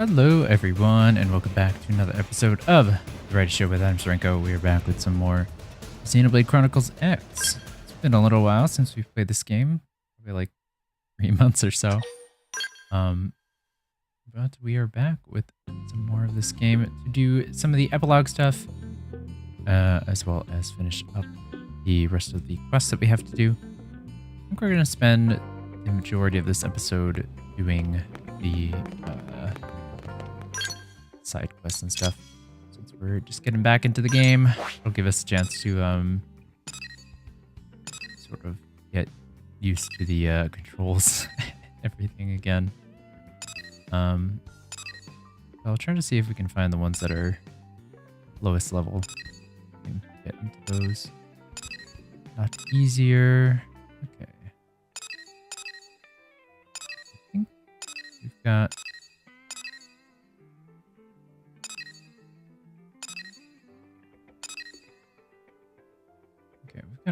Hello, everyone, and welcome back to another episode of The Variety Show with Adam Sorenko. We are back with some more Xenoblade Chronicles X. It's been a little while since we've played this game, probably like 3 months or so. But we are back with some more of this game to do some of the epilogue stuff, as well as finish up the rest of the quests that we have to do. I think we're going to spend the majority of this episode doing the side quests and stuff, since we're just getting back into the game. It'll give us a chance to sort of get used to the controls everything again. I'll try to see if we can find the ones that are lowest level. We can get into those a lot easier. Okay, I think we've got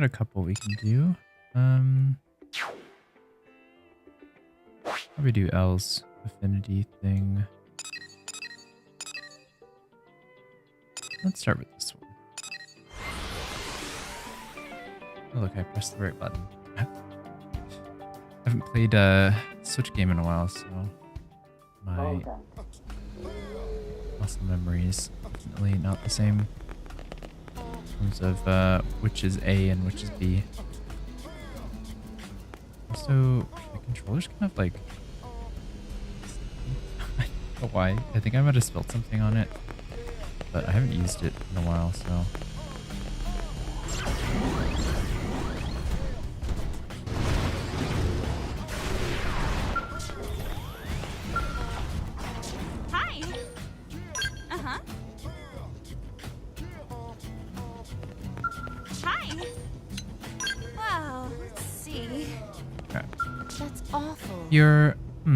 a couple we can do. Probably do L's affinity thing. Let's start with this one. Oh look, I pressed the right button. I haven't played a Switch game in a while, so my muscle memory is definitely not the same in terms of which is A and which is B. Also, the controller's kind of like, I don't know why. I think I might have spilled something on it, but I haven't used it in a while, so. Hi. Uh-huh. Hi. Wow, let's see. Okay. That's awful. You're, I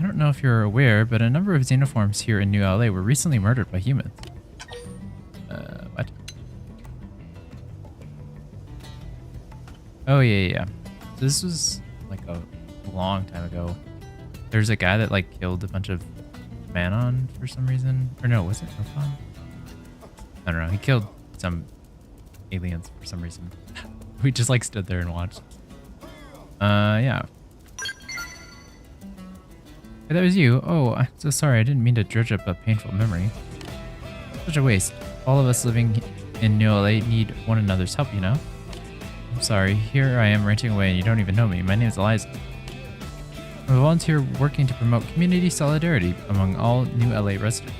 don't know if you're aware, but a number of xenoforms here in New LA were recently murdered by humans. What? Oh, yeah. So this was like a long time ago. There's a guy that like killed a bunch of Manon for some reason. Or no, was it Rofan? I don't know. He killed some aliens for some reason. We just like stood there and watched. Yeah. Hey, that was you. Oh, I'm so sorry. I didn't mean to dredge up a painful memory. Such a waste. All of us living in New LA need one another's help, you know? I'm sorry. Here I am ranting away and you don't even know me. My name is Eliza. I'm a volunteer working to promote community solidarity among all New LA residents.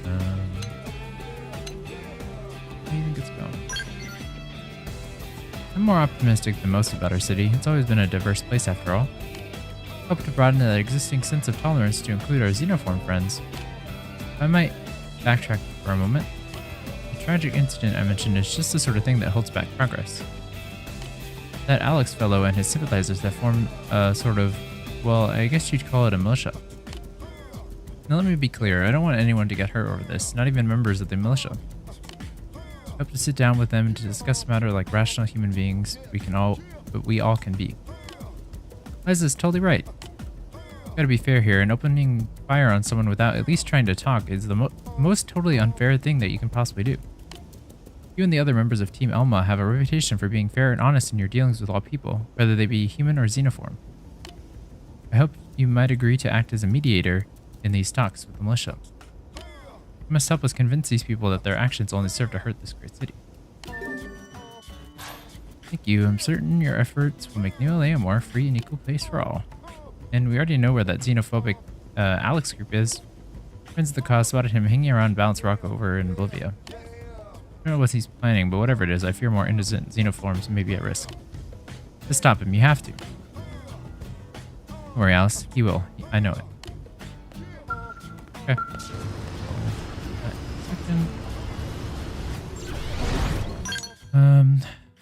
How do you think it's going? I'm more optimistic than most about our city. It's always been a diverse place after all. Hope to broaden that existing sense of tolerance to include our xenoform friends. I might backtrack for a moment. The tragic incident I mentioned is just the sort of thing that holds back progress. That Alex fellow and his sympathizers that formed a sort of, well, I guess you'd call it a militia. Now let me be clear, I don't want anyone to get hurt over this, not even members of the militia. I hope to sit down with them to discuss the matter like rational human beings we all can be. Liza's totally right. Gotta be fair here, and opening fire on someone without at least trying to talk is the most totally unfair thing that you can possibly do. You and the other members of Team Elma have a reputation for being fair and honest in your dealings with all people, whether they be human or xenoform. I hope you might agree to act as a mediator in these talks with the militia. You must help us convince these people that their actions only serve to hurt this great city. Thank you. I'm certain your efforts will make New LA a more free and equal place for all. And we already know where that xenophobic Alex group is. Friends of the cause spotted him hanging around Balance Rock over in Bolivia. I don't know what he's planning, but whatever it is, I fear more innocent xenoforms may be at risk. To stop him, you have to. Don't worry, Alice. He will. I know it. Okay.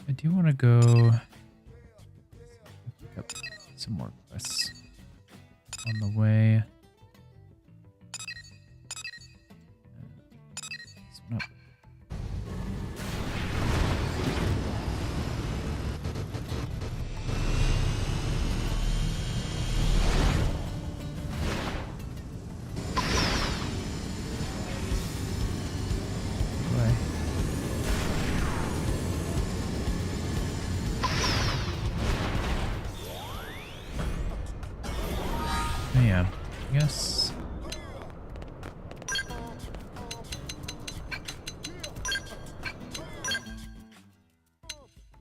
I do want to go pick up some more quests on the way. This one up. away. Oh, yeah, I guess.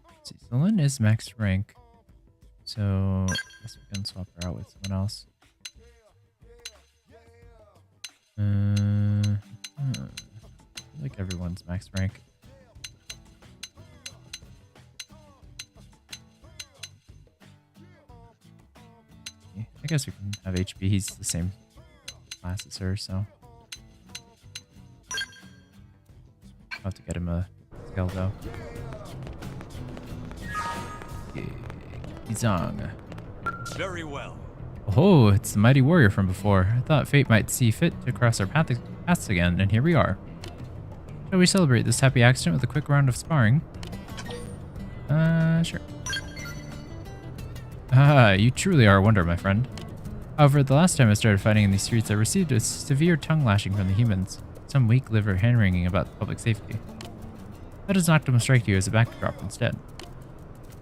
Let's see, so Lynn is max rank, so I guess we can swap her out with someone else. I feel like everyone's max rank. I guess we can have HP. He's the same class as her, so I'll have to get him a skill though. Izang. Very well. Oh, it's the mighty warrior from before. I thought fate might see fit to cross our paths again, and here we are. Shall we celebrate this happy accident with a quick round of sparring? Sure. Ah, you truly are a wonder, my friend. However, the last time I started fighting in these streets, I received a severe tongue lashing from the humans. Some weak liver hand-wringing about public safety. Let us Noctum strike you as a backdrop instead.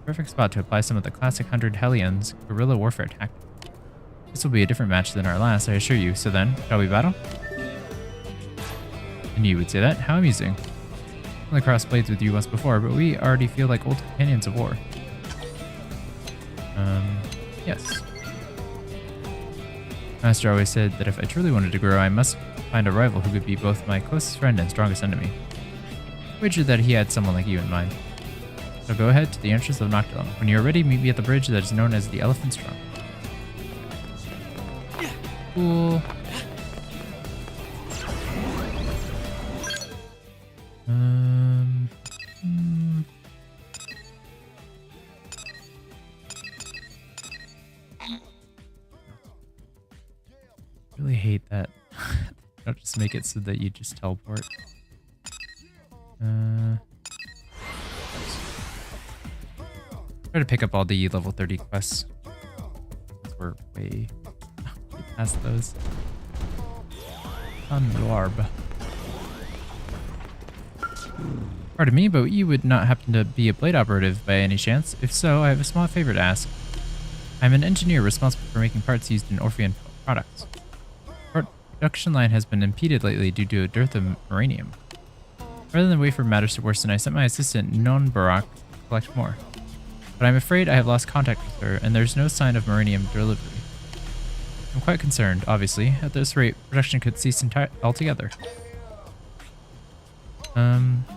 Perfect spot to apply some of the classic 100 Hellions guerrilla warfare tactics. This will be a different match than our last, I assure you. So then, shall we battle? And you would say that? How amusing. I only crossed blades with you once before, but we already feel like old companions of war. Yes. Master always said that if I truly wanted to grow, I must find a rival who could be both my closest friend and strongest enemy. I wagered that he had someone like you in mind. So go ahead to the entrance of Noctilum. When you are ready, meet me at the bridge that is known as the Elephant's Trunk. Cool. Really hate that. Don't just make it so that you just teleport. Try to pick up all the level 30 quests. We're way past those. Unlorb. Pardon me, but you would not happen to be a blade operative by any chance? If so, I have a small favor to ask. I'm an engineer responsible for making parts used in Orphean products. Production line has been impeded lately due to a dearth of uranium. Rather than wait for matters to worsen, I sent my assistant Non-Barak to collect more. But I'm afraid I have lost contact with her, and there's no sign of uranium delivery. I'm quite concerned, obviously. At this rate, production could cease altogether. Aren't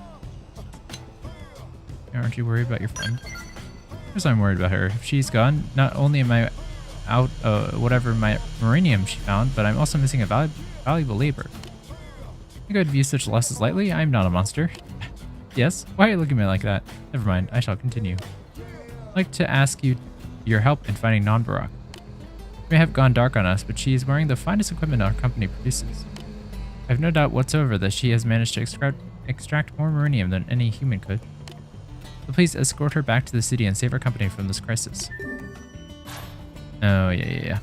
you worried about your friend? Of course I'm worried about her. If she's gone, not only am I out whatever my uranium she found, but I'm also missing a valuable labor. I think I'd view such losses lightly. I'm not a monster. Yes? Why are you looking at me like that? Never mind, I shall continue. I'd like to ask you your help in finding Non-Barak. It may have gone dark on us, but she is wearing the finest equipment our company produces. I have no doubt whatsoever that she has managed to extract more uranium than any human could. So please escort her back to the city and save our company from this crisis. Oh, yeah.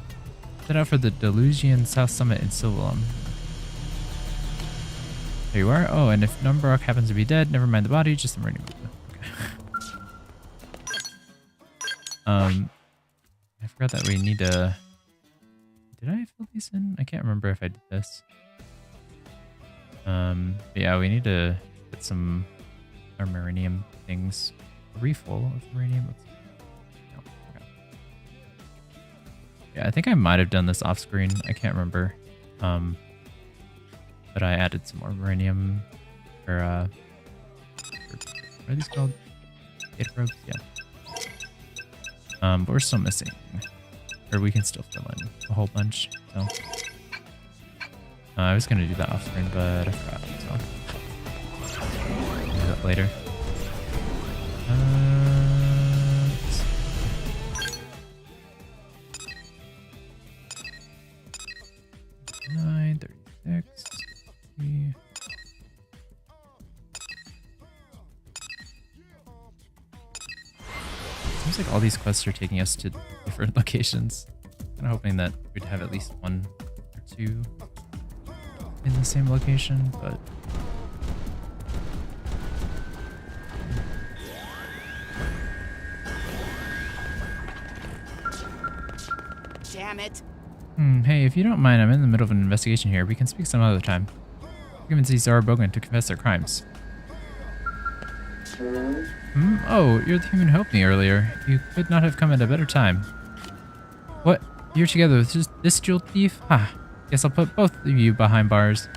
Set out for the Delusian South Summit in Silvalum. There you are. Oh, and if Non-Barak happens to be dead, never mind the body, just the uranium. Okay. I forgot that we need to... Did I fill these in? I can't remember if I did this. Yeah, we need to put some our uranium things. A refill of uranium. No, okay. Yeah, I think I might have done this off screen. I can't remember. But I added some more uranium. Or what are these called? Data probes? Yeah. But we're still missing. Or we can still fill in a whole bunch. So I was gonna do that off screen, but I forgot. So I'll do that later. 9:36. Seems like all these quests are taking us to different locations. Kind of hoping that we'd have at least one or two in the same location, but damn it. Hey, if you don't mind, I'm in the middle of an investigation here. We can speak some other time. Given to Zara Bogan to confess their crimes. Oh, you're the human who helped me earlier. You could not have come at a better time. What? You're together with this jewel thief? Ha! Guess I'll put both of you behind bars.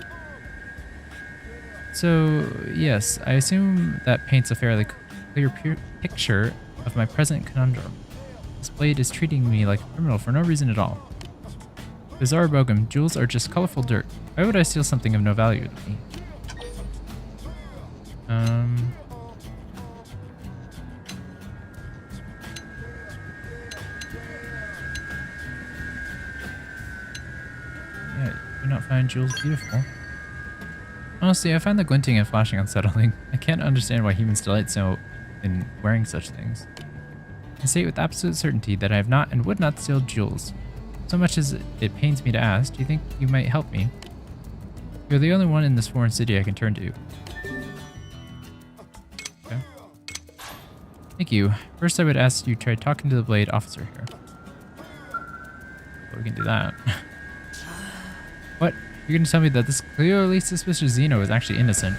So, yes, I assume that paints a fairly clear picture of my present conundrum. This blade is treating me like a criminal for no reason at all. To Zara Bogan, jewels are just colorful dirt. Why would I steal something of no value to me? Yeah, do not find jewels beautiful. Honestly, I find the glinting and flashing unsettling. I can't understand why humans delight so in wearing such things. I say with absolute certainty that I have not and would not steal jewels. So much as it pains me to ask, do you think you might help me? You're the only one in this foreign city I can turn to. Okay. Thank you. First, I would ask you to try talking to the Blade officer here. Well, we can do that. What? You're gonna tell me that this clearly suspicious Xeno is actually innocent?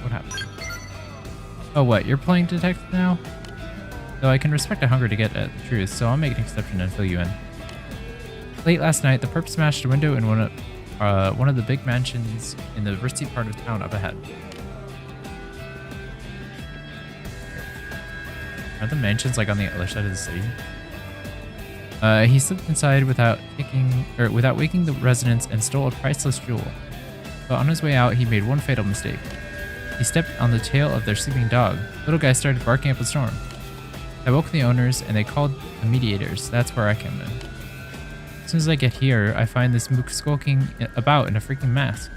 What happened? Oh, what? You're playing detective now? Though I can respect a hunger to get at the truth, so I'll make an exception and fill you in. Late last night, the perp smashed a window in one of the big mansions in the risky part of town up ahead. Are the mansions like on the other side of the city? He slipped inside without waking the residents and stole a priceless jewel. But on his way out, he made one fatal mistake. He stepped on the tail of their sleeping dog. Little guy started barking up a storm. I woke the owners and they called the mediators. That's where I came in. As soon as I get here, I find this mook skulking about in a freaking mask.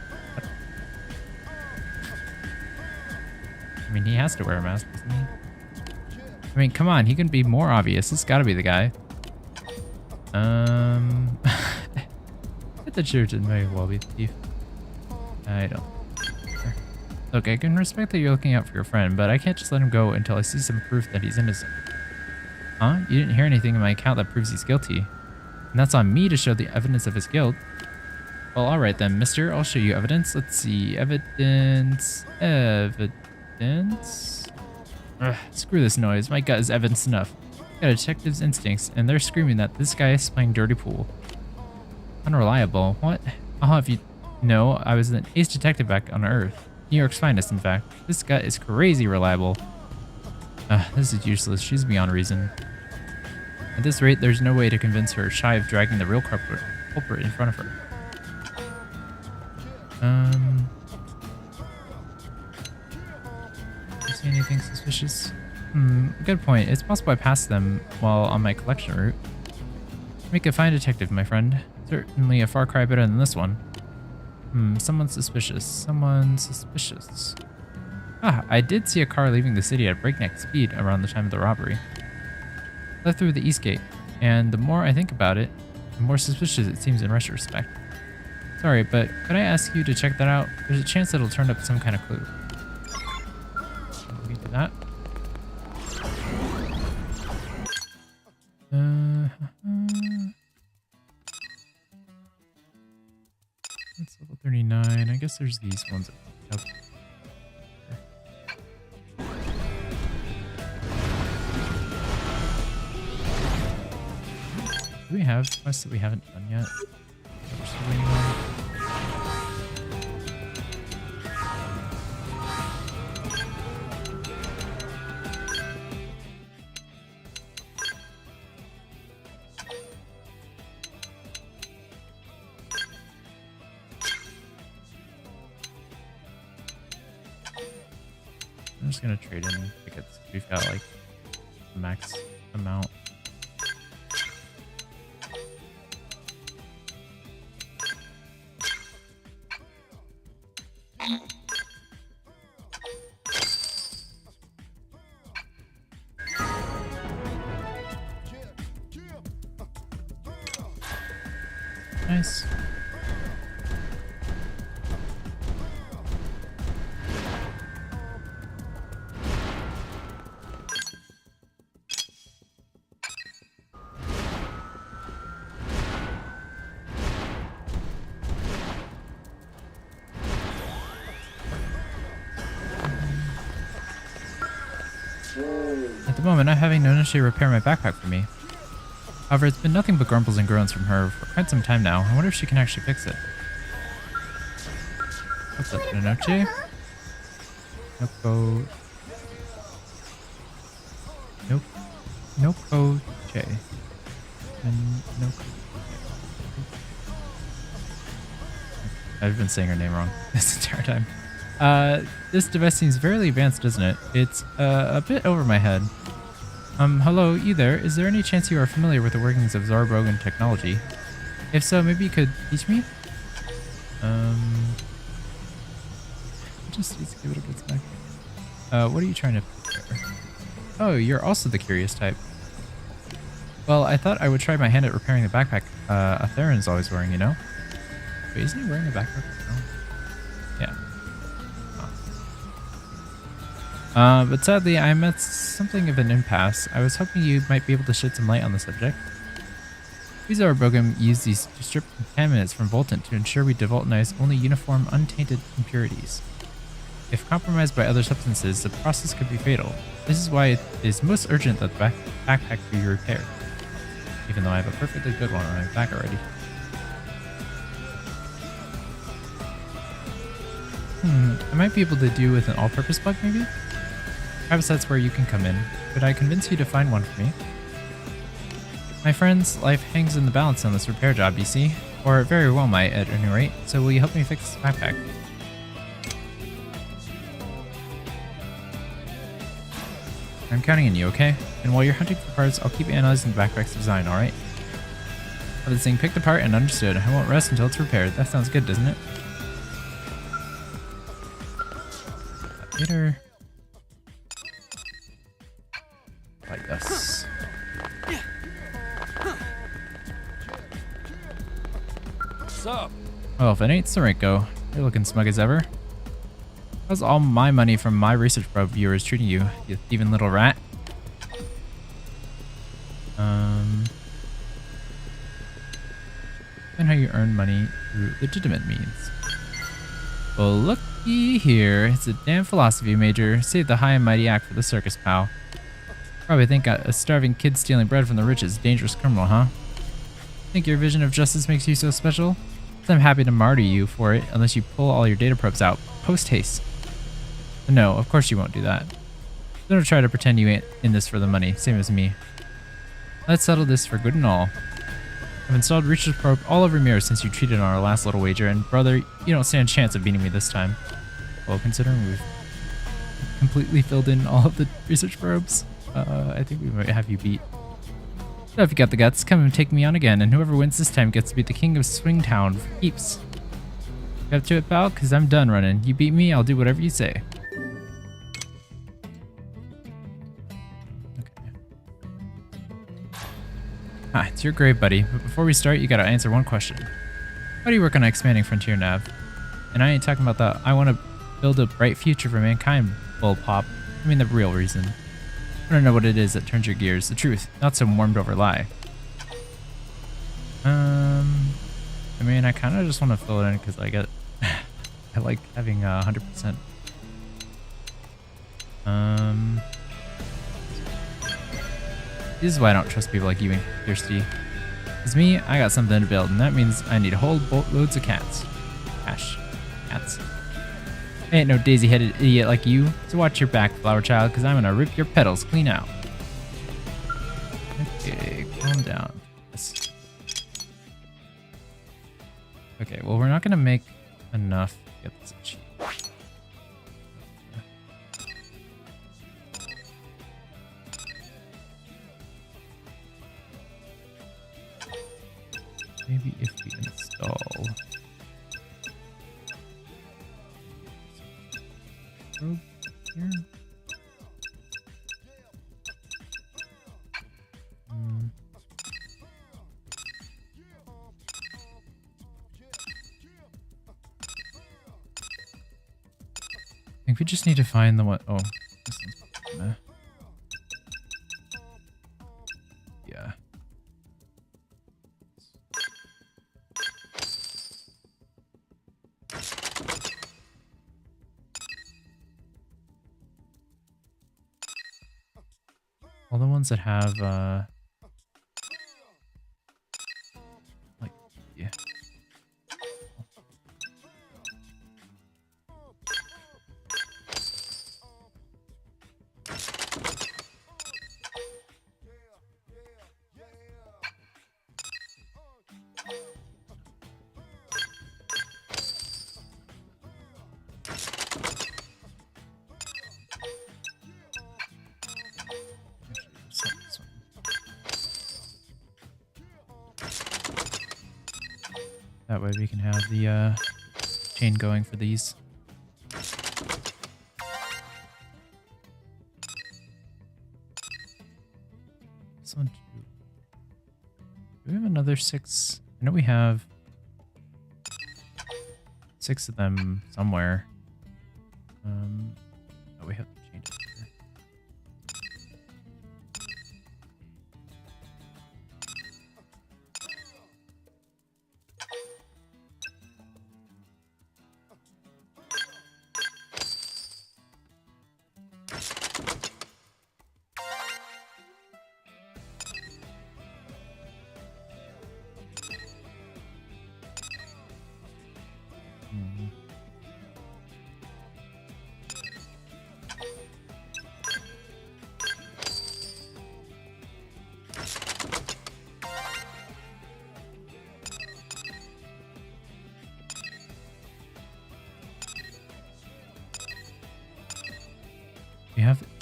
I mean, he has to wear a mask, doesn't he? I mean, come on, he couldn't be more obvious. This gotta be the guy. The church may well be the thief. I don't. Look, I can respect that you're looking out for your friend, but I can't just let him go until I see some proof that he's innocent. Huh? You didn't hear anything in my account that proves he's guilty. And that's on me to show the evidence of his guilt. Well, alright then, mister. I'll show you evidence. Let's see. Evidence. Ugh, screw this noise. My gut is evidence enough. Got a detective's instincts, and they're screaming that this guy is playing dirty pool. Unreliable. What? I'll have you know I was an ace detective back on Earth. New York's finest, in fact. This guy is crazy reliable. This is useless. She's beyond reason. At this rate, there's no way to convince her shy of dragging the real culprit in front of her. Do you see anything suspicious? Good point. It's possible I passed them while on my collection route. Make a fine detective, my friend. Certainly a far cry better than this one. Someone suspicious. Someone suspicious. Ah, I did see a car leaving the city at breakneck speed around the time of the robbery. Left through the east gate, and the more I think about it, the more suspicious it seems in retrospect. Sorry, but could I ask you to check that out? There's a chance it'll turn up some kind of clue. We do that. That's level 39. I guess there's these ones that popped up. Do we have quests that we haven't done yet? That we're still waiting on? I'm just gonna trade in tickets. We've got like the max amount. Nice. At the moment, I'm having no initially repair my backpack for me. However, it's been nothing but grumbles and groans from her for quite some time now. I wonder if she can actually fix it. What's up, Noche? Noko... Nope. Noko Che. Noko. I've been saying her name wrong this entire time. This device seems very advanced, doesn't it? It's a bit over my head. Hello, you there? Is there any chance you are familiar with the workings of Zarbrogan technology? If so, maybe you could teach me? Just give it a good smack. What are you trying to prepare? Oh, you're also the curious type. Well, I thought I would try my hand at repairing the backpack Theron's always wearing, you know? Wait, isn't he wearing a backpack? No. Yeah. But sadly, I'm at something of an impasse. I was hoping you might be able to shed some light on the subject. We Zarbrogan use these to strip contaminants from Voltant to ensure we devulcanize only uniform, untainted impurities. If compromised by other substances, the process could be fatal. This is why it is most urgent that the backpack be repaired. Even though I have a perfectly good one on my back already. I might be able to do with an all-purpose plug, maybe? Perhaps that's where you can come in. Could I convince you to find one for me? My friend's life hangs in the balance on this repair job, you see. Or it very well might, at any rate. So will you help me fix this backpack? I'm counting on you, okay? And while you're hunting for parts, I'll keep analyzing the backpack's design, alright? I've been saying pick the part and understood. I won't rest until it's repaired. That sounds good, doesn't it? Later. Like this. What's up? Well, if it ain't Sorrenko, you're looking smug as ever. How's all my money from my research probe viewers treating you, you thieving little rat? And how you earn money through legitimate means. Well, looky here. It's a damn philosophy major. Save the high and mighty act for the circus, pal. Probably think a starving kid stealing bread from the rich is a dangerous criminal, huh? Think your vision of justice makes you so special? So I'm happy to martyr you for it unless you pull all your data probes out. Post haste. But no, of course you won't do that. Don't try to pretend you ain't in this for the money, same as me. Let's settle this for good and all. I've installed research probe all over Mira since you cheated on our last little wager, and brother, you don't stand a chance of beating me this time. Well, considering we've completely filled in all of the research probes, I think we might have you beat. So if you got the guts, come and take me on again, and whoever wins this time gets to be the king of Swingtown for keeps. You up to it, pal? Cause I'm done running. You beat me, I'll do whatever you say. Ah, it's your grave, buddy. But before we start, you gotta answer one question. Why do you work on expanding Frontier Nav? And I ain't talking about the I want to build a bright future for mankind bull pop. I mean the real reason. I don't know what it is that turns your gears. The truth, not some warmed over lie. I mean, I kind of just want to fill it in because I get, I like having 100%. This is why I don't trust people like you and Kirsty. It's me, I got something to build, and that means I need a whole boatloads of cats. Cash. Cats. I ain't no daisy-headed idiot like you, so watch your back, flower child, because I'm gonna rip your petals clean out. Okay, calm down. Yes. Okay, well, we're not gonna make enough to get this achieved. Maybe if we install probe here. I think we just need to find the one. Oh, this one's gonna, yeah. the ones that have like yeah. That way we can have the chain going for these. This one too. Do we have another 6? I know we have 6 of them somewhere. Oh, we have to change it here.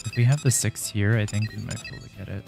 If we have the 6 here, I think we might be able to get it.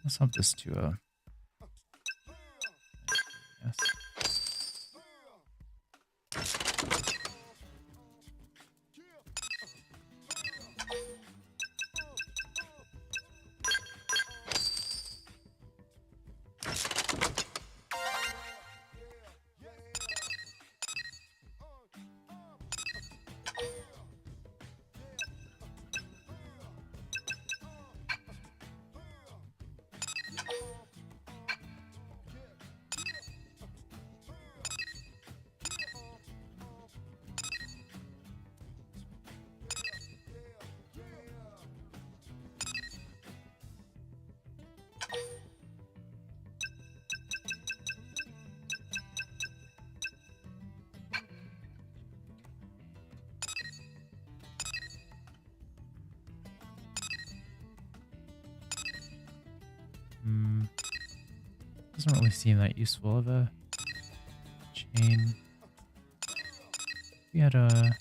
Let's up this to a yes. Doesn't really seem that useful of a chain. We had a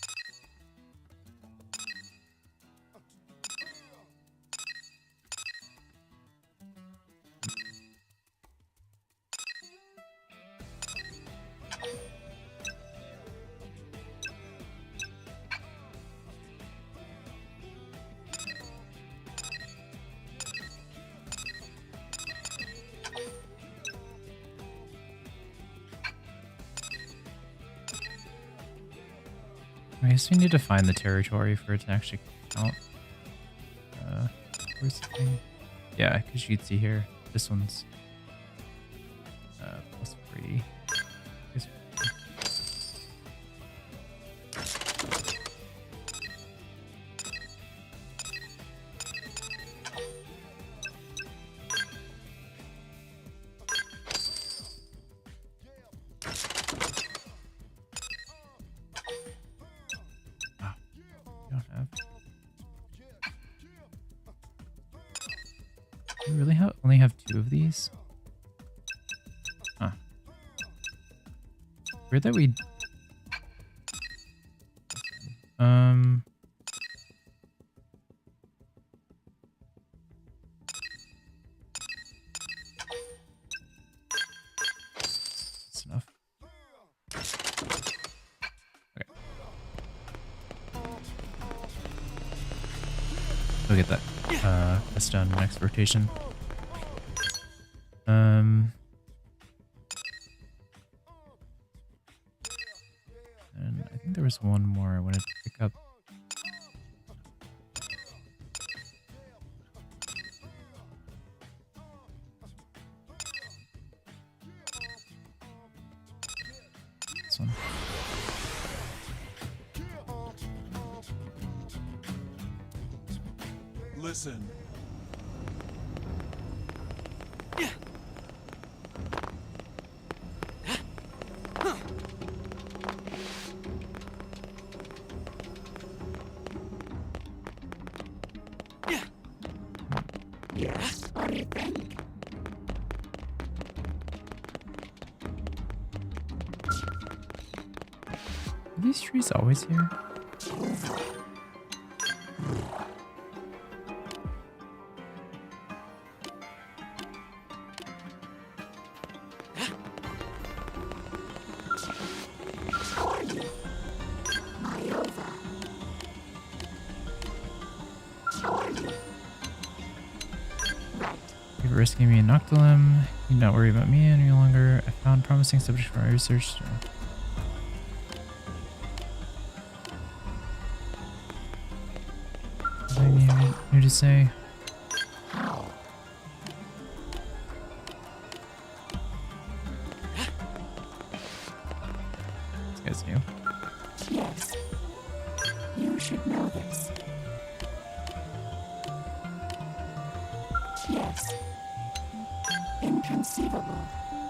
I guess we need to find the territory for it to actually count. Where's the thing? Yeah, because you can see here, this one's +3. Do we really only have 2 of these? Huh. Weird that we... We'll get that quest done next rotation. And I think there was one more I wanted to pick up. This one. Listen. Are these trees always here? You're risking me a Noctilum. You not worry about me any longer. I found promising subject for my research. Anything new to say? This guy's new. Yes. You should know this. Yes. Inconceivable.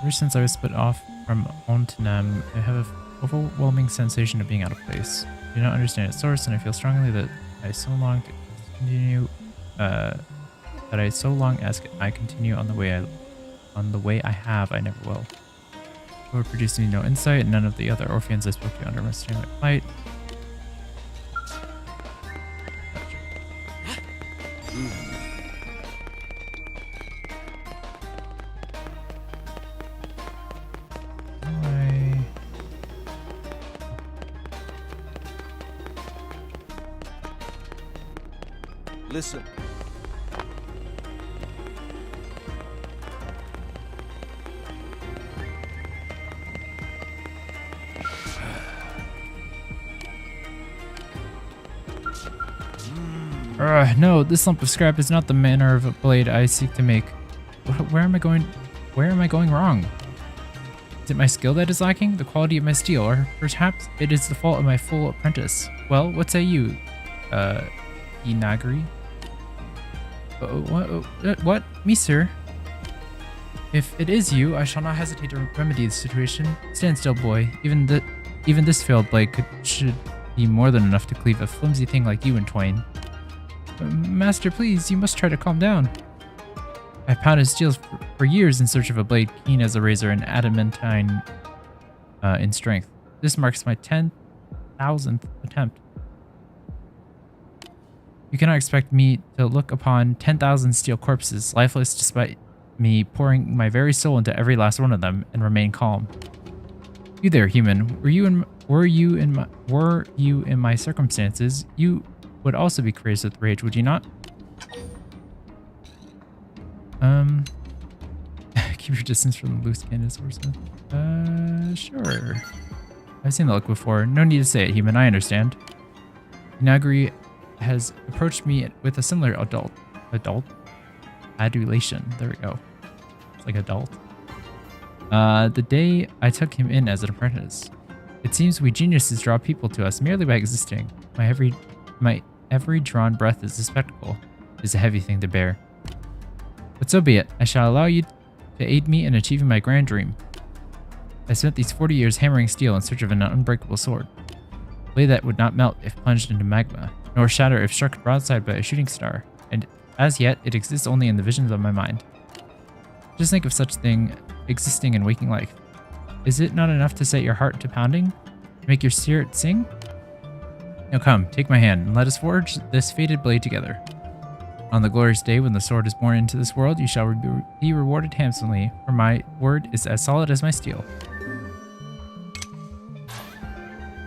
Ever since I was split off from Ontanam, I have an overwhelming sensation of being out of place. I do not understand its source, and I feel strongly that I so long to continue as I continue on the way I have, I never will. Lord produced me no insight, and none of the other Orpheans I spoke to understand my plight. Listen. No, this lump of scrap is not the manner of a blade I seek to make. Where am I going? Where am I going wrong? Is it my skill that is lacking? The quality of my steel? Or perhaps it is the fault of my full apprentice? Well, what say you, Inagri? What? Me, sir? If it is you, I shall not hesitate to remedy the situation. Stand still, boy. Even this failed blade should be more than enough to cleave a flimsy thing like you in twain. Master, please, you must try to calm down. I pounded steel for years in search of a blade keen as a razor and adamantine in strength. This marks my 10,000th attempt. You cannot expect me to look upon 10,000 steel corpses, lifeless despite me pouring my very soul into every last one of them, and remain calm. You there, human. Were you in my circumstances, you would also be crazed with rage, would you not? Keep your distance from the loose cannon sources. Sure. I've seen that look before. No need to say it, human. I understand. Inagri has approached me with a similar adulation. There we go. It's like adult. The day I took him in as an apprentice. It seems we geniuses draw people to us merely by existing. My every drawn breath is a spectacle. It is a heavy thing to bear. But so be it. I shall allow you to aid me in achieving my grand dream. I spent these 40 years hammering steel in search of an unbreakable sword. A blade that would not melt if plunged into magma, nor shatter if struck broadside by a shooting star, and as yet it exists only in the visions of my mind. Just think of such thing existing in waking life. Is it not enough to set your heart to pounding? To make your spirit sing? Now come, take my hand, and let us forge this fated blade together. On the glorious day when the sword is born into this world, you shall be rewarded handsomely, for my word is as solid as my steel.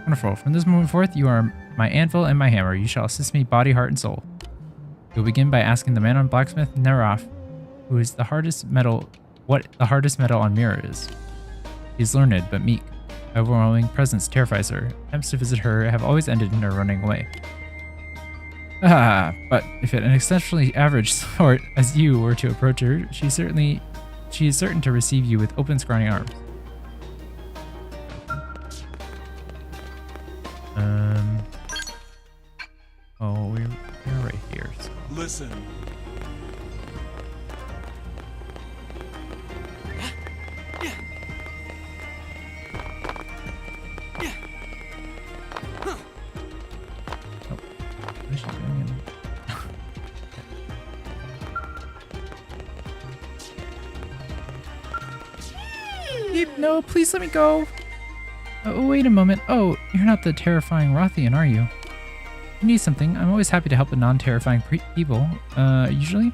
Wonderful. From this moment forth, you are my anvil and my hammer. You shall assist me body, heart, and soul. You'll begin by asking the man on blacksmith Neraf, who is the hardest metal, what the hardest metal on Mira is. He's learned but meek. Her overwhelming presence terrifies her. Attempts to visit her have always ended in her running away. But if an exceptionally average sort as you were to approach her, she is certain to receive you with open scrawny arms. Oh, we're right here. So. Listen. What is she doing? No, please let me go. Oh, wait a moment. Oh, you're not the terrifying Rothian, are you? If you need something, I'm always happy to help the non-terrifying people. Usually.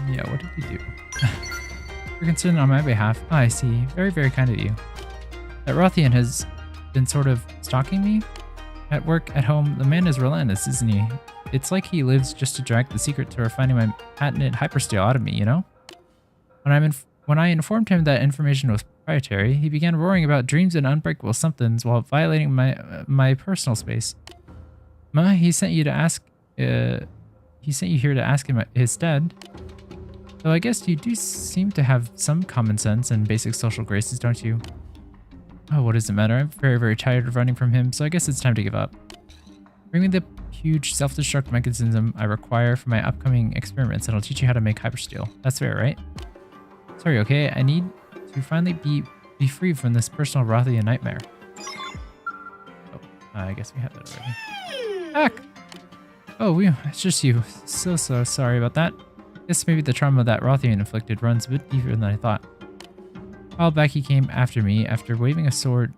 Yeah, what did you do? You're concerned on my behalf. Oh, I see. Very, very kind of you. That Rothian has been sort of stalking me. At work, at home, the man is relentless, isn't he? It's like he lives just to drag the secret to finding my patented hypersteel out of me, you know? When I informed him that information was proprietary, he began roaring about dreams and unbreakable somethings while violating my personal space. Ma, he sent you to ask. He sent you here to ask him instead. So I guess you do seem to have some common sense and basic social graces, don't you? Oh, what does it matter? I'm very, very tired of running from him, so I guess it's time to give up. Bring me the huge self-destruct mechanism I require for my upcoming experiments, and I'll teach you how to make hypersteel. That's fair, right? Sorry, okay? I need to finally be free from this personal Rothian nightmare. Oh, I guess we have that already. Heck! Oh, it's just you. So sorry about that. Guess maybe the trauma that Rothian inflicted runs a bit deeper than I thought. A while back he came after me after waving a sword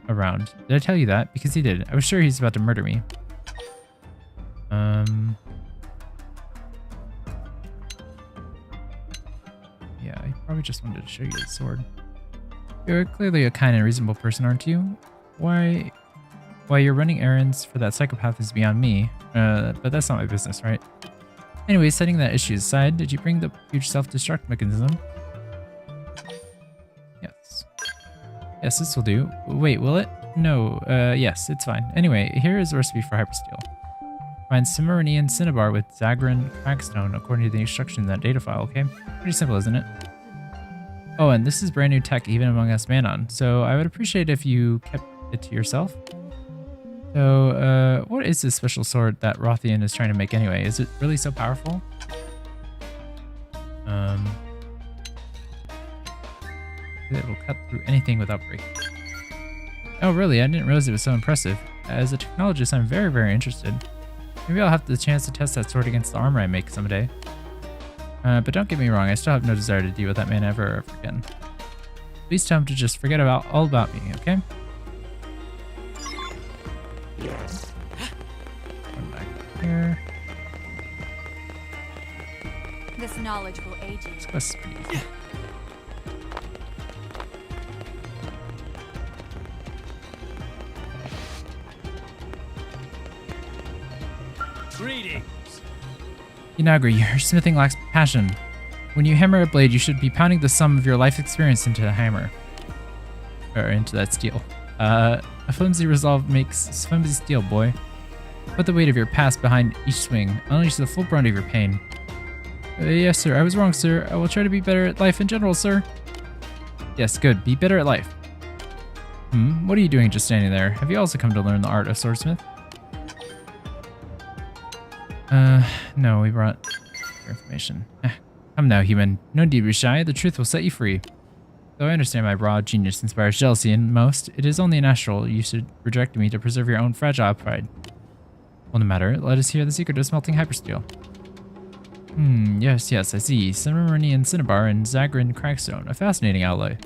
around. Did I tell you that? Because he did. I was sure he's about to murder me. Yeah, I probably just wanted to show you his sword. You're clearly a kind and reasonable person, aren't you? Why you're running errands for that psychopath is beyond me. But that's not my business, right? Anyway, setting that issue aside, did you bring the huge self-destruct mechanism? Yes. Yes, this will do. Wait, will it? No, yes, it's fine. Anyway, here is a recipe for hypersteel. Find Cimmerian cinnabar with Zagran crackstone according to the instructions in that data file, okay? Pretty simple, isn't it? Oh, and this is brand new tech even among us Manon, so I would appreciate if you kept it to yourself. So, what is this special sword that Rothian is trying to make anyway? Is it really so powerful? It will cut through anything without breaking. Oh, really? I didn't realize it was so impressive. As a technologist, I'm very, very interested. Maybe I'll have the chance to test that sword against the armor I make someday. But don't get me wrong, I still have no desire to deal with that man ever again. Please tell him to just forget all about me, okay? Yes. Come back here. This knowledge will aid you. Let's go speed. Greetings. Inagri, your smithing lacks passion. When you hammer a blade, you should be pounding the sum of your life experience into the hammer. Or into that steel. A flimsy resolve makes flimsy steel, boy. Put the weight of your past behind each swing. Unleash the full brunt of your pain. Yes, sir. I was wrong, sir. I will try to be better at life in general, sir. Yes, good. Be better at life. What are you doing just standing there? Have you also come to learn the art of swordsmith? No, we brought your information. Come now, human. No need to be shy. The truth will set you free. Though I understand my raw genius inspires jealousy in most, it is only natural you should reject me to preserve your own fragile pride. Well, no matter. Let us hear the secret of smelting hypersteel. Yes, I see. Cimmerian cinnabar and Zagran crackstone. A fascinating alloy.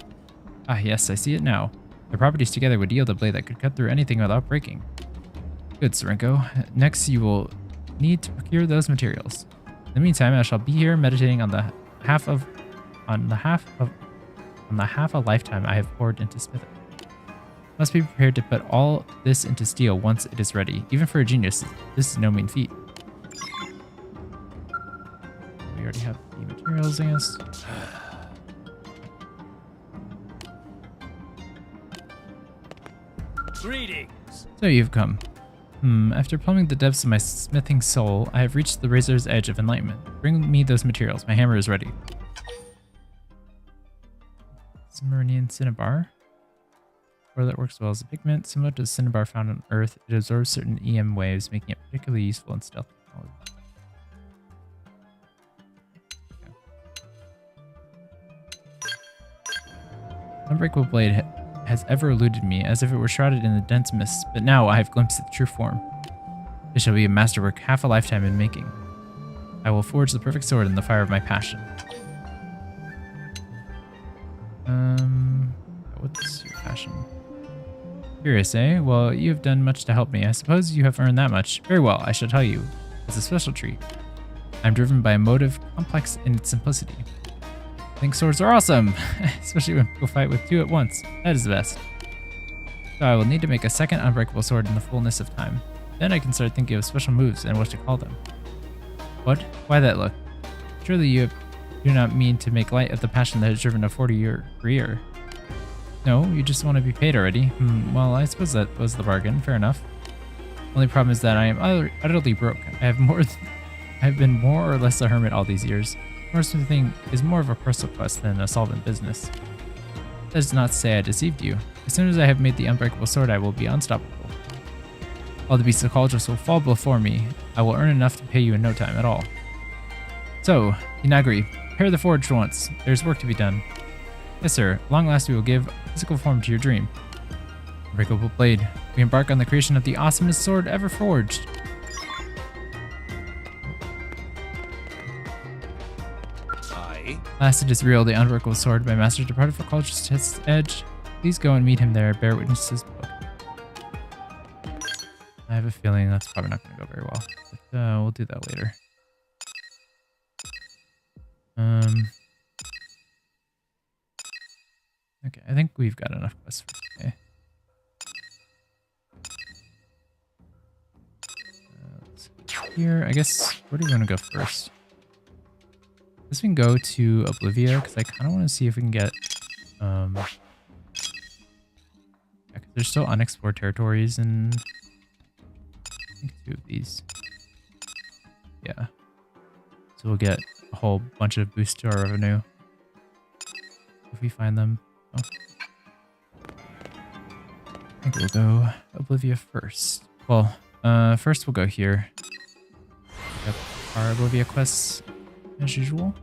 Ah, yes, I see it now. Their properties together would yield a blade that could cut through anything without breaking. Good, Serenko. Next, you will need to procure those materials. In the meantime, I shall be here meditating on the half a lifetime I have poured into smithing. Must be prepared to put all this into steel once it is ready. Even for a genius, this is no mean feat. We already have the materials, I guess. Greetings. So you've come. After plumbing the depths of my smithing soul, I have reached the razor's edge of enlightenment. Bring me those materials. My hammer is ready. Cimmerian cinnabar. Or that works well as a pigment. Similar to the cinnabar found on Earth, it absorbs certain EM waves, making it particularly useful in stealth technology. Unbreakable blade has ever eluded me, as if it were shrouded in the dense mist, but now I have glimpsed its true form. It shall be a masterwork half a lifetime in making. I will forge the perfect sword in the fire of my passion. What's your passion? Curious, eh? Well, you have done much to help me. I suppose you have earned that much. Very well, I shall tell you. As a special treat. I'm driven by a motive complex in its simplicity. I think swords are awesome, especially when people fight with two at once. That is the best. So I will need to make a second unbreakable sword in the fullness of time. Then I can start thinking of special moves and what to call them. What? Why that look? Surely you do not mean to make light of the passion that has driven a 40-year career. No, you just want to be paid already. Well, I suppose that was the bargain. Fair enough. Only problem is that I am utterly broke. I have been more or less a hermit all these years. Smithing is more of a personal quest than a solvent business. That is not to say I deceived you. As soon as I have made the unbreakable sword, I will be unstoppable. All the beasts of Colchos will fall before me. I will earn enough to pay you in no time at all. So, Hinagri, prepare the forge once. There is work to be done. Yes, sir. Long last we will give physical form to your dream. Unbreakable blade. We embark on the creation of the awesomest sword ever forged. Last it is real, the unbreakable sword. My master departed for Colchos to its edge. Please go and meet him there. Bear witness to his book. I have a feeling that's probably not going to go very well. But we'll do that later. Okay, I think we've got enough quests for today. Here, I guess, where do we want to go first? I guess we can go to Oblivia, because I kind of want to see if we can get, yeah, 'cause there's still unexplored territories in, I think, 2 of these. Yeah. So we'll get a whole bunch of boost to our revenue if we find them. Oh. I think we'll go Oblivia first. Well, first we'll go here. Yep, our Oblivia quests as usual.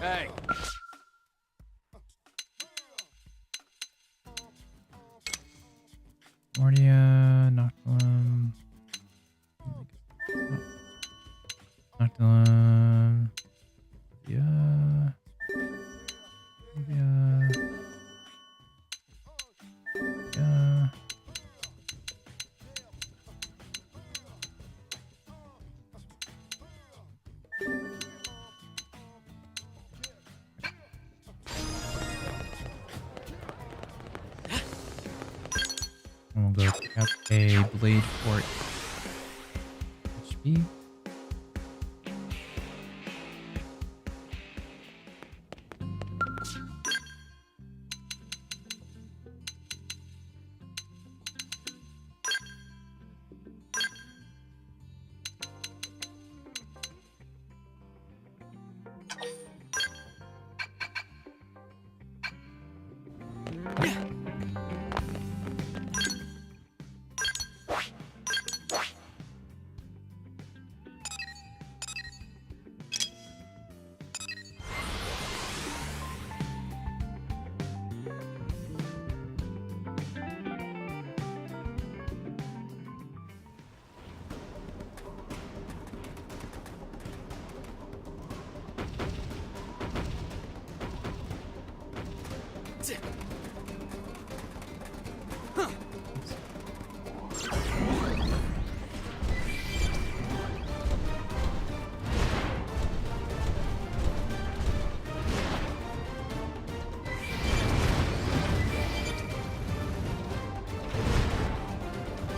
Hey. Mordia, Noctilum. Noctilum. Yeah. Yeah. Yeah. And we'll go pick up a blade for HP.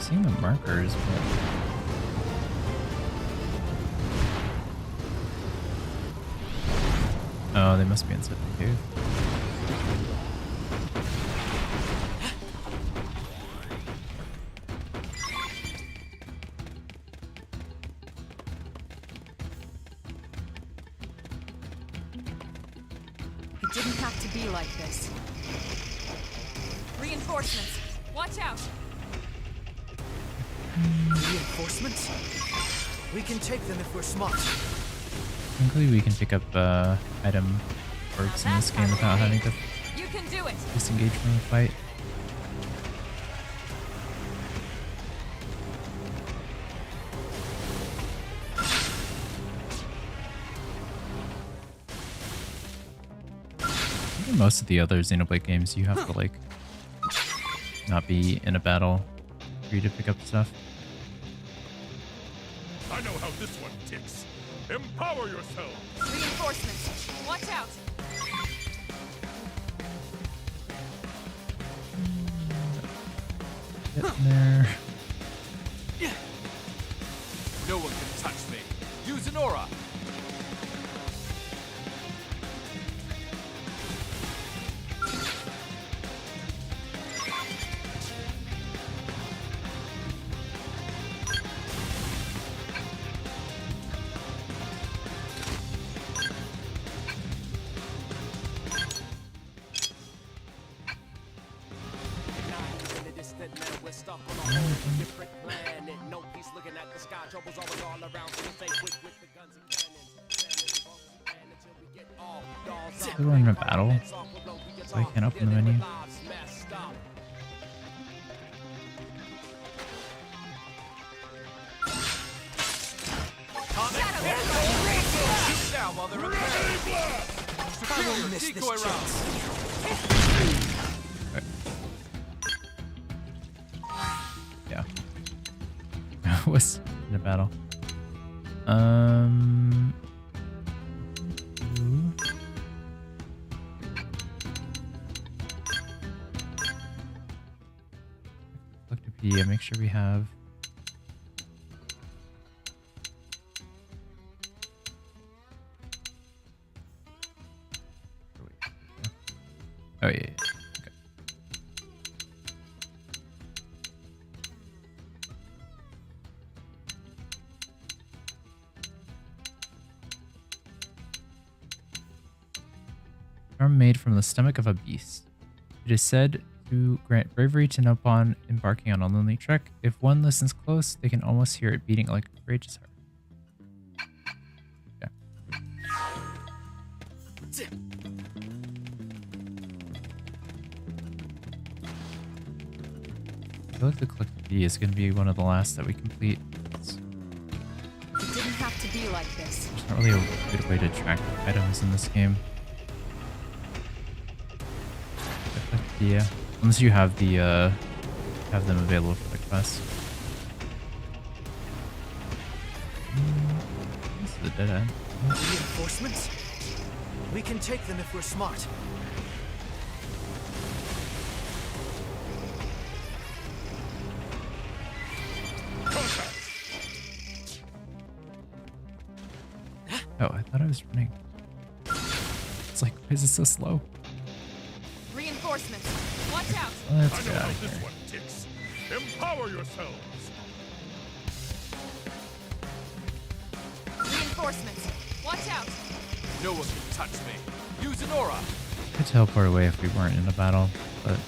seeing the markers, but oh, they must be inside the cave. It didn't have to be like this. Reinforcements! Watch out! Reinforcements? We can take them if we're smart. Thankfully, we can pick up item perks in this game without having to You can do it! disengage from the fight. I think in most of the other Xenoblade games, you have to like not be in a battle for you to pick up stuff. I know how this one ticks. Empower yourself. Reinforcements! Watch out! Get in there. No one can touch me. Use an aura. We're in a battle, so I can't open the menu. Yeah. Was in a battle. Wikipedia, make sure we have. Oh yeah. Okay. Arm made from the stomach of a beast. It is said to grant bravery to know upon embarking on a lonely trek. If one listens close, they can almost hear it beating like a courageous heart. Okay. I feel like the click B is going to be one of the last that we complete. It didn't have to be like this. There's not really a good way to track items in this game. Yeah, unless you have the have them available for the quest. This is a dead end. Reinforcements? We can take them if we're smart. Oh, I thought I was running. It's like, why is it so slow? Reinforcements! Watch out! Let's I get know out how of this here. one ticks. Empower yourselves. Reinforcements! Watch out! No one can touch me. Use an aura. I could teleport away if we weren't in a battle, but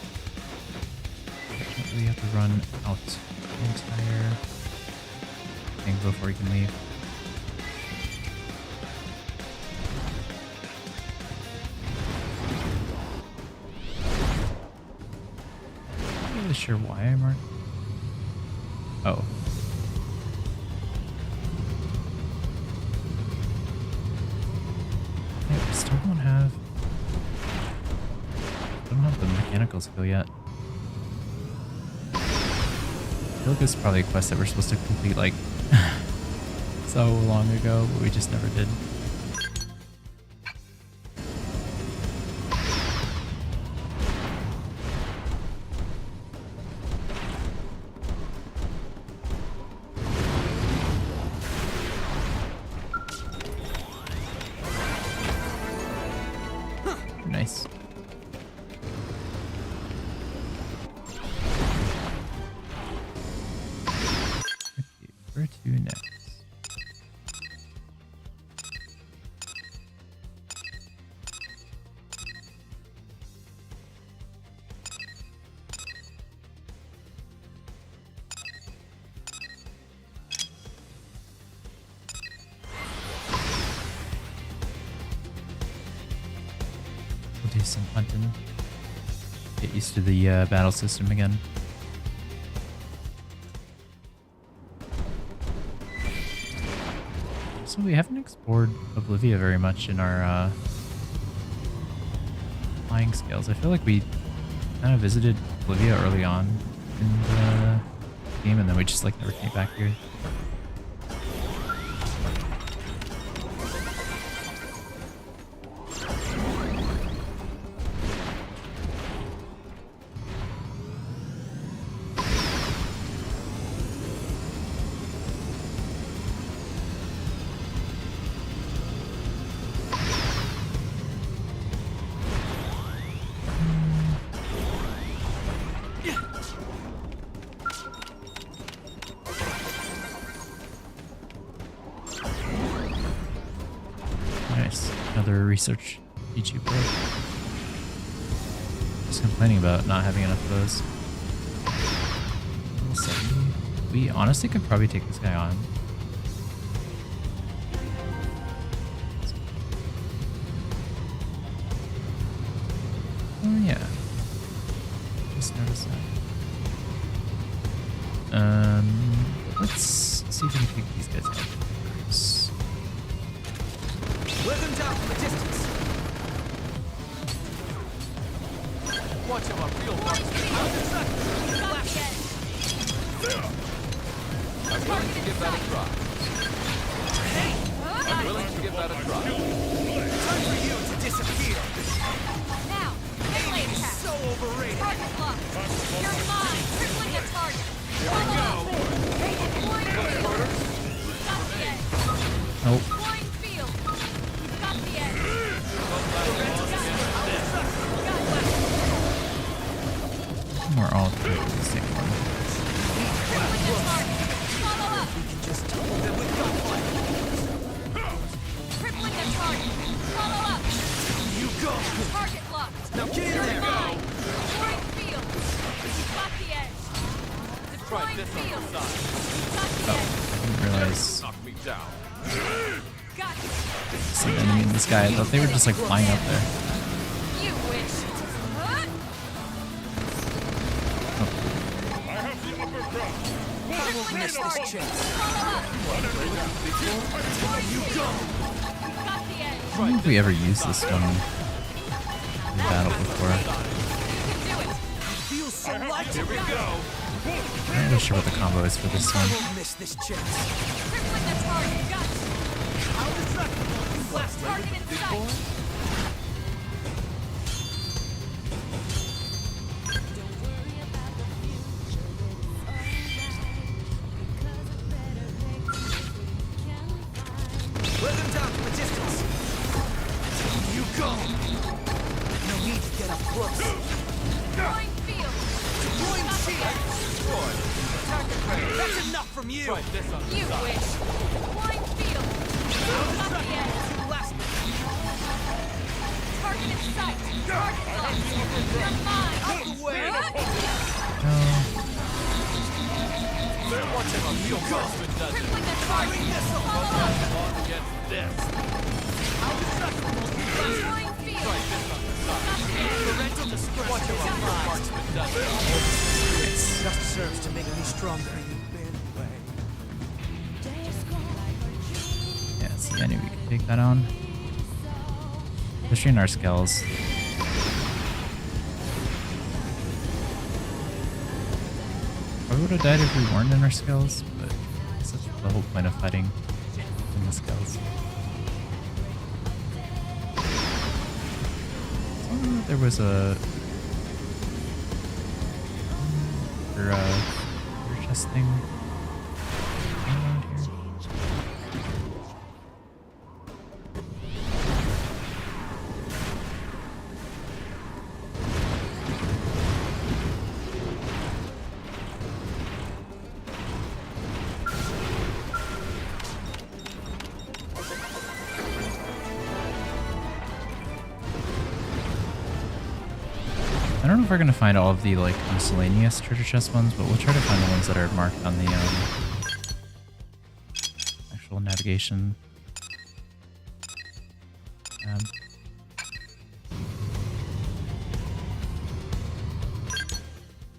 we have to run out the entire thing before we can leave. I'm not really sure why I marked. Oh. Yeah, we still don't have the mechanical skill yet. I feel like this is probably a quest that we're supposed to complete like so long ago, but we just never did. Nice. Okay, where to next? We'll do some hunting. Get used to the battle system again. So we haven't explored Oblivia very much in our flying scales. I feel like we kind of visited Oblivia early on in the game, and then we just like never came back here. Nice. Another research YouTube book. Just complaining about not having enough of those. Level 70. We honestly could probably take this guy on. Oh yeah. Just noticed that. Let's see if we can take these guys out first. Let them down from a distance. Watch him up, real marks. I'm willing to give that a try. I'm willing to give that a try. Time for you to disappear. Now, melee attack. So overrated. Target lock. You're mine. Tripling the target. Here we go. Got the edge. Nope. Flying field. Got the edge. We're all good at the same one. Tripling the target. Follow up. Just tell them we've got one. Tripling the target. Follow up. You go. Target locked. Now get in You're there. mine. Flying field. Got the edge. Deploying field. Got the edge. I didn't realize Knock me down. Got you. it's an enemy in this guy. I thought they were just like flying up there. You wish. Huh? I have the upper ground. I won't miss this chance. Follow up. You go. Got the edge. I don't think we ever used this one in battle before. You can do it. Feels so light. Here we go. I'm not really sure what the combo is for this I one. won't miss this chance. Tripling the target. Got you. I'll distract you. Last target in sight. Let them down from a distance. You go. No need to get up close. Flying field. Deploying Got the shield. edge. That's enough from you. You wish. Flying field. Got the edge. Last Target in sight. Target locked. You're mine. out of the way. Watch him up. Real marksman does it. Tripling the target. missile. Follow up. On against this. Flying field. Got the edge. Parental discretion. Watch him up. Real marksman does it. Just serves to make me stronger. Yeah, it's the enemy. We can take that on. Especially in our skills. Probably would have died if we weren't in our skills, but I guess that's the whole point of fighting in the skills. There was a chest thing around here. I don't know if we're gonna find all of the like miscellaneous treasure chest ones, but we'll try to find the ones that are marked on the actual navigation tab.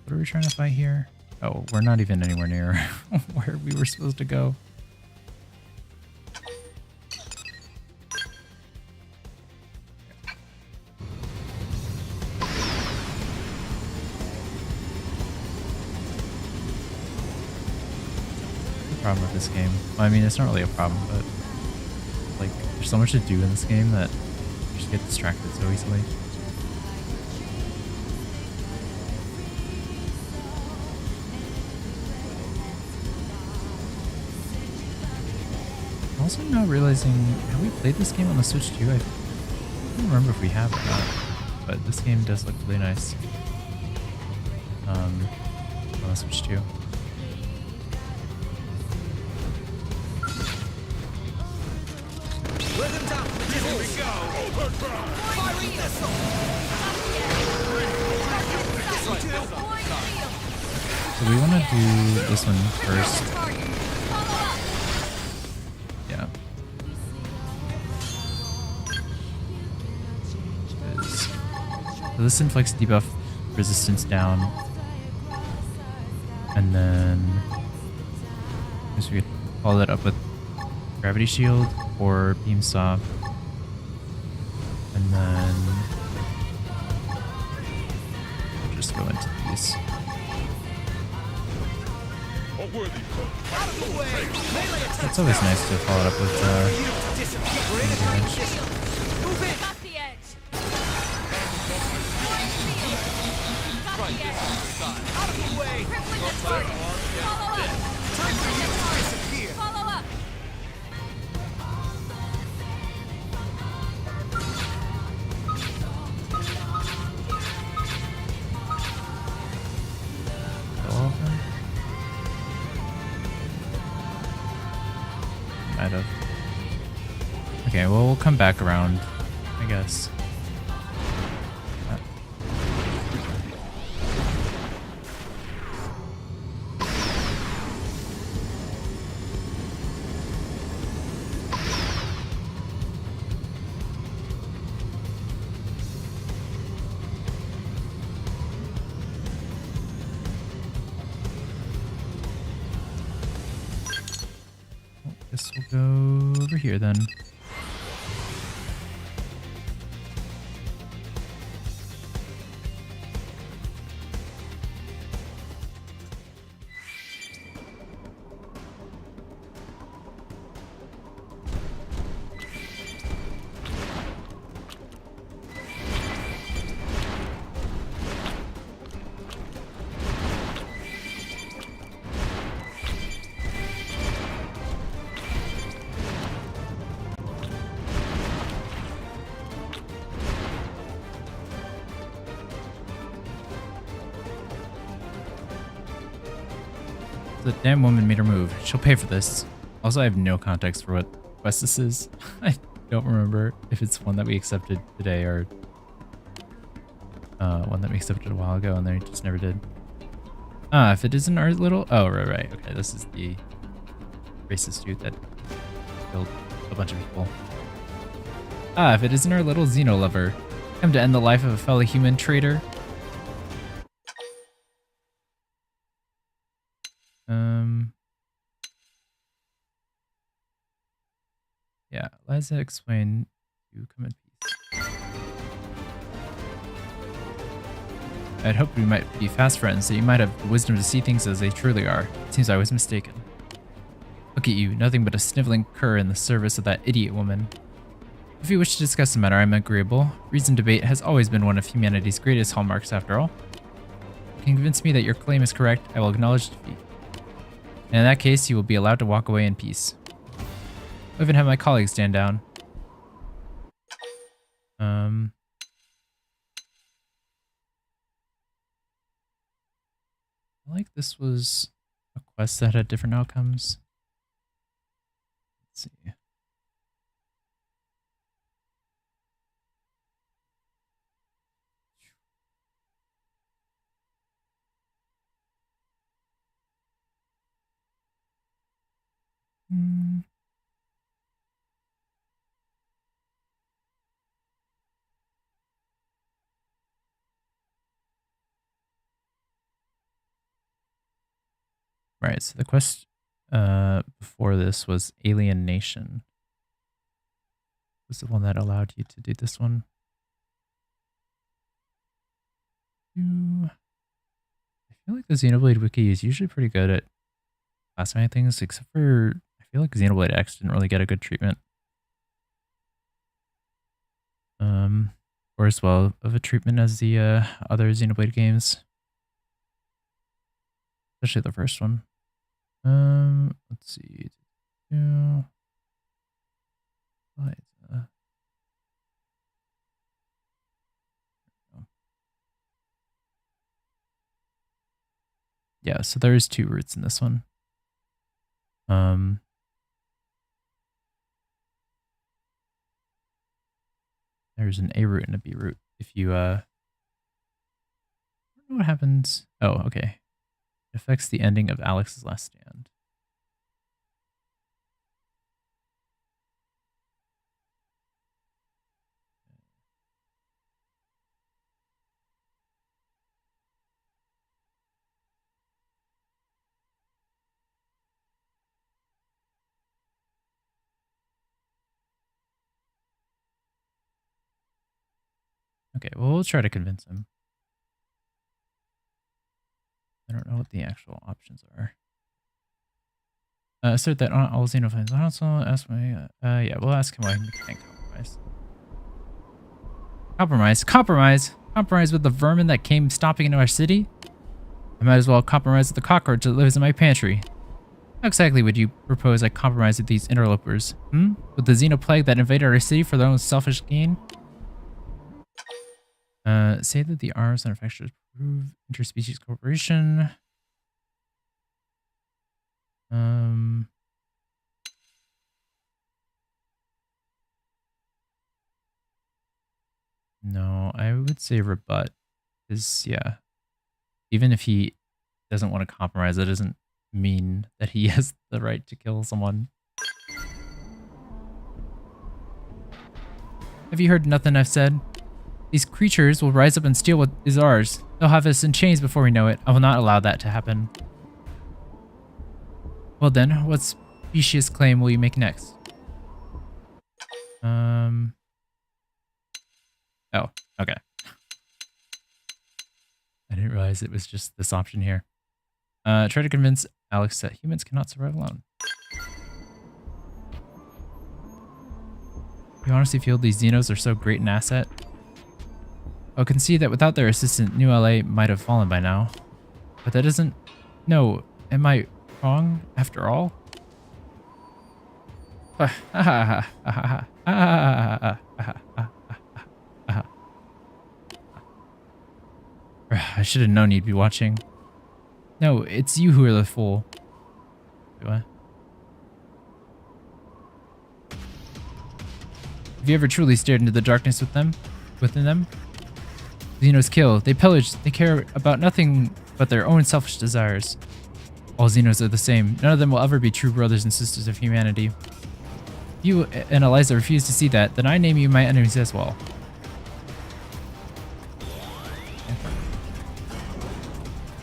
What are we trying to fight here? Oh, we're not even anywhere near where we were supposed to go. Problem with this game. Well, I mean, it's not really a problem, but like, there's so much to do in this game that you just get distracted so easily. I'm also not realizing, have we played this game on the Switch too? I don't remember if we have or not, but this game does look really nice on the Switch too. Rhythm down. Here we go. Firing missile. So we want to do this one first. Yeah. So this inflicts debuff resistance down. And then I guess we could follow that up with gravity shield or beam saw. And then we'll just go into these. A worthy foe. Out of the way. Melee attack. It's always nice to follow it up with Disappear. damage. Move in. Got the edge. Got the edge. Out of the way. Crippling the target. Follow up. Time for you to disappear. Follow up. All of them? Might have. Okay, well, we'll come back around, I guess. Guess we'll go over here then. The damn woman made her move. She'll pay for this. Also, I have no context for what quest this is. I don't remember if it's one that we accepted today or one that we accepted a while ago and then we just never did. Ah, if it isn't our little... Oh, right. Okay, this is the racist dude that killed a bunch of people. Ah, if it isn't our little Xeno lover. Come to end the life of a fellow human traitor. Yeah, Liza explain you come in peace. I'd hoped we might be fast friends, that you might have the wisdom to see things as they truly are. It seems I was mistaken. Look at you, nothing but a sniveling cur in the service of that idiot woman. If you wish to discuss the matter, I'm agreeable. Reasoned debate has always been one of humanity's greatest hallmarks, after all. If you can convince me that your claim is correct, I will acknowledge defeat. And in that case, you will be allowed to walk away in peace. I'll even have my colleagues stand down. I like this was a quest that had different outcomes. Let's see. Hmm. Right, so the quest before this was Alien Nation. Was the one that allowed you to do this one? I feel like the Xenoblade Wiki is usually pretty good at classifying things, except for I feel like Xenoblade X didn't really get a good treatment. Or as well of a treatment as the other Xenoblade games. Especially the first one. Let's see. Yeah. Yeah, so there's 2 routes in this one. There's an A route and a B route. If you I don't know what happens. Oh, okay. It affects the ending of Alex's Last Stand. Okay, well, we'll try to convince him. I don't know what the actual options are. Assert that on all Xenophons also ask my yeah, we'll ask him why he can't compromise. Compromise with the vermin that came stomping into our city? I might as well compromise with the cockroach that lives in my pantry. How exactly would you propose I compromise with these interlopers? With the xenoplague that invaded our city for their own selfish gain? Say that the arms manufacturers prove interspecies cooperation. No, I would say rebut. Because, yeah, even if he doesn't want to compromise, that doesn't mean that he has the right to kill someone. Have you heard nothing I've said? These creatures will rise up and steal what is ours. They'll have us in chains before we know it. I will not allow that to happen. Well then, what specious claim will you make next? Oh, okay. I didn't realize it was just this option here. Try to convince Alex that humans cannot survive alone. You honestly feel these Xenos are so great an asset? I can see that without their assistant, New LA might have fallen by now. But that isn't... No, am I wrong after all? I should have known you'd be watching. No, it's you who are the fool. Wait, what? Have you ever truly stared into the darkness within them? Xenos kill, they pillage, they care about nothing but their own selfish desires. All Xenos are the same. None of them will ever be true brothers and sisters of humanity. If you and Eliza refuse to see that, then I name you my enemies as well.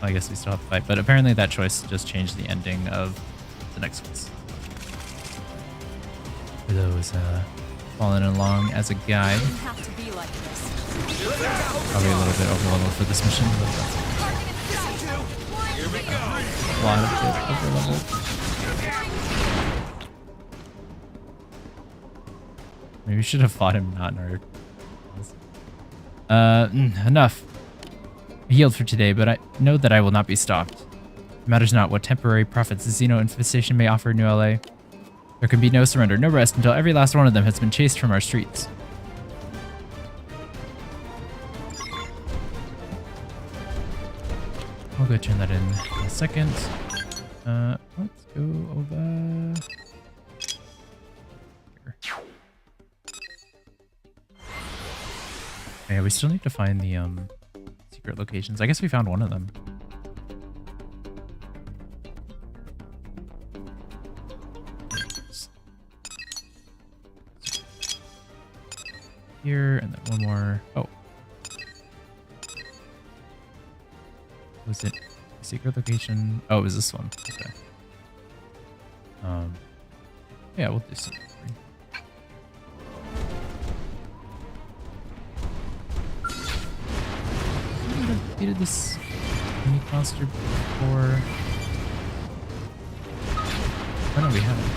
I guess we still have to fight, but apparently that choice just changed the ending of the next quest. For those following along as a guide. Have to be like this. Probably a little bit overleveled for this mission, but that's a lot of it overleveled. Maybe we should have fought him not in our... enough. I healed for today, but I know that I will not be stopped. It matters not what temporary profits the Xeno infestation may offer New LA. There can be no surrender, no rest until every last one of them has been chased from our streets. I'll go turn that in a second. Let's go over here. Yeah, we still need to find the secret locations. I guess we found one of them. here, and then one more. Oh. Was it a secret location? Oh, it was this one. Okay. Yeah, we'll do some. We defeated this unique monster before. Oh no, we haven't.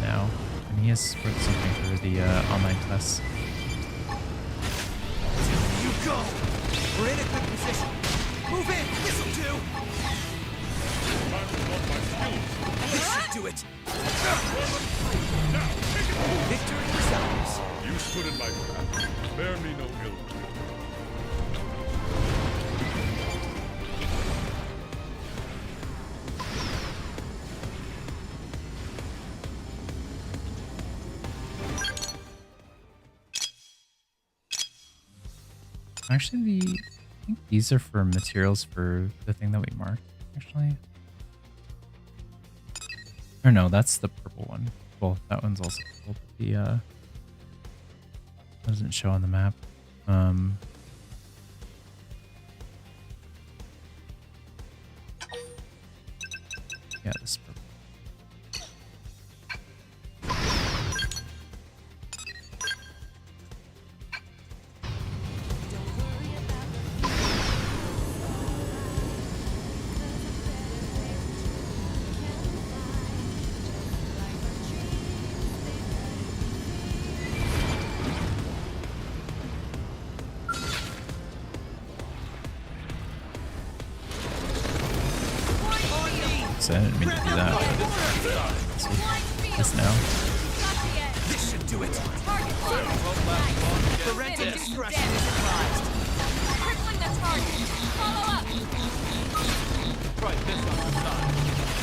Now, and he has scored something for the online tests. You go! We're in a good position. Move in! This'll do! This should do it! Now, take it! Victory is ours. You stood in my path. Bear me no ill will. Actually, I think these are for materials for the thing that we marked, actually. Or no, that's the purple one. Well, that one's also purple, but the, doesn't show on the map. Yeah, this is purple. I didn't mean to do that. This now. This should do it. Parental discretion is advised. Crippling the target. Follow up. Right, this on the side.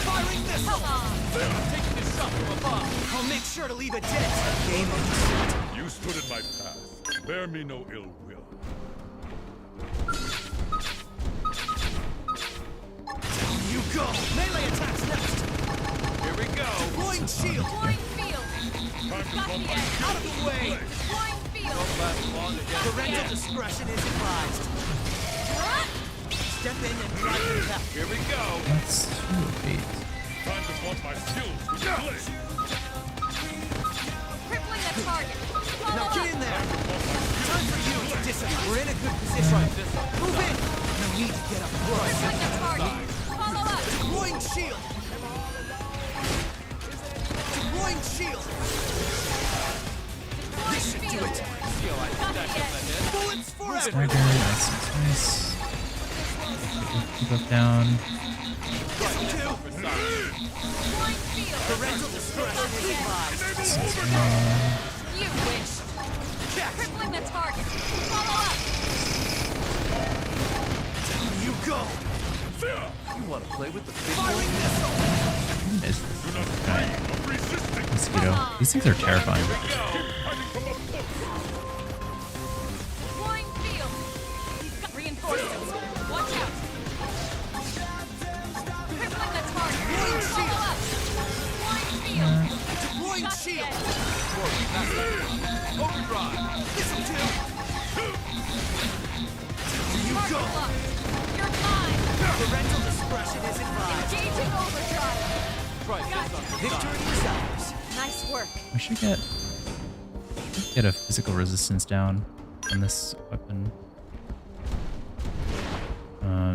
Firing missile! Come on. Taking this shot from above. I'll make sure to leave a dent. Game over. You stood in my path. Bear me no ill will. You go! Melee attacks next! Here we go. Deploying shield! Deploying field. Time to Got run the my edge. Out of the way! Deploying field. Don't last long to get Parental discretion is advised. Step in and drive your left. Here we go. That's 2 of 8. Time to flaunt my skills to the blade. Crippling the target. Follow Now up. get in there! Time for you to disappear. We're in a good position. Move in! No need to get up close. Crippling the target. Follow up. Deploying shield! Deploying shield! This should do it! Got the edge. Bullets forever! Stagger, that's nice. Keep up down. This'll do! Deploying field. Parental discretion is advised. You wish. Crippling the target. Follow up. You go! You want to play with the big Firing missile! Nice. Do not dream of resisting. Mosquito. These things are terrifying. Hiding from up close. Deploying field. He's got reinforcements. Watch out. Crippling the target. Deploying Follow shield! up. Deploying field. Deploying Got the shield! edge. overdrive. This'll do! You Mark go! the luck. You're fine. Parental discretion is advised. Engaging overdrive. Right, this on the side. Victory is ours. Nice work. I should get a physical resistance down on this weapon.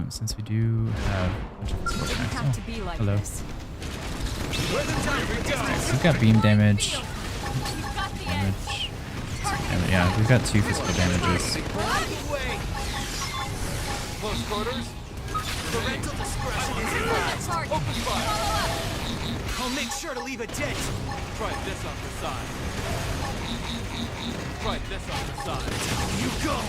Since we do have a bunch of physical Didn't attacks. have to be like hello. this. We've got beam damage. You've got the edge. Damage. Yeah, we've got 2 physical damages. Away! Close quarters. Parental discretion is advised. Target. Open fire. Follow up. I'll make sure to leave a dent. Try this on the side. Try this on the side. You go!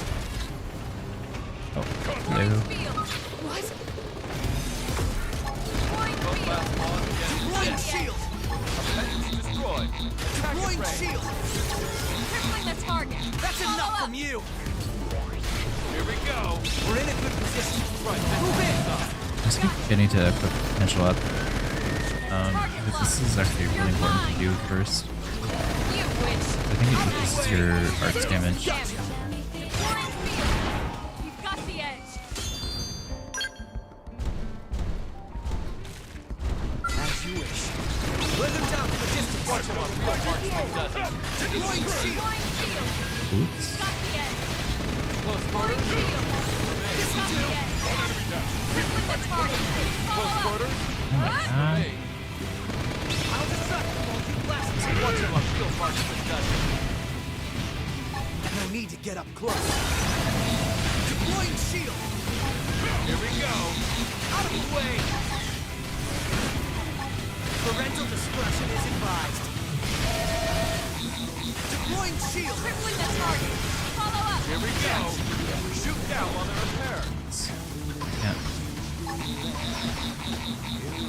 Oh, Deploying hello. field. What? Deploying Don't field. last long to get Deploying shield! Enemies destroyed. Attack Deploying at range. shield! Crippling the target. That's Follow enough up. from you! Here we go. We're in a good position. Right, this Move on in! the side. Just keep getting to equip potential up. Because this is actually really important to do first. You wish. I think it increases your arts damage. Damage. Deploying field. You've got the edge. As you wish. Let them down from a distance. Watch him on real marksman does it. Deploying shield. Deploying field. Oops. Got the edge. Close Deploying quarters. field. Got the edge. Crippling the target. Close Follow up. quarters. Oh my god. Hey, I'll distract them while you blast them. watch him on real marksman does it. No need to get up close. Deploying shield. Here we go. Out of the way. Parental discretion is advised. Deploying shield. Crippling the target. Follow up. Here we go. Shoot down while they're repaired.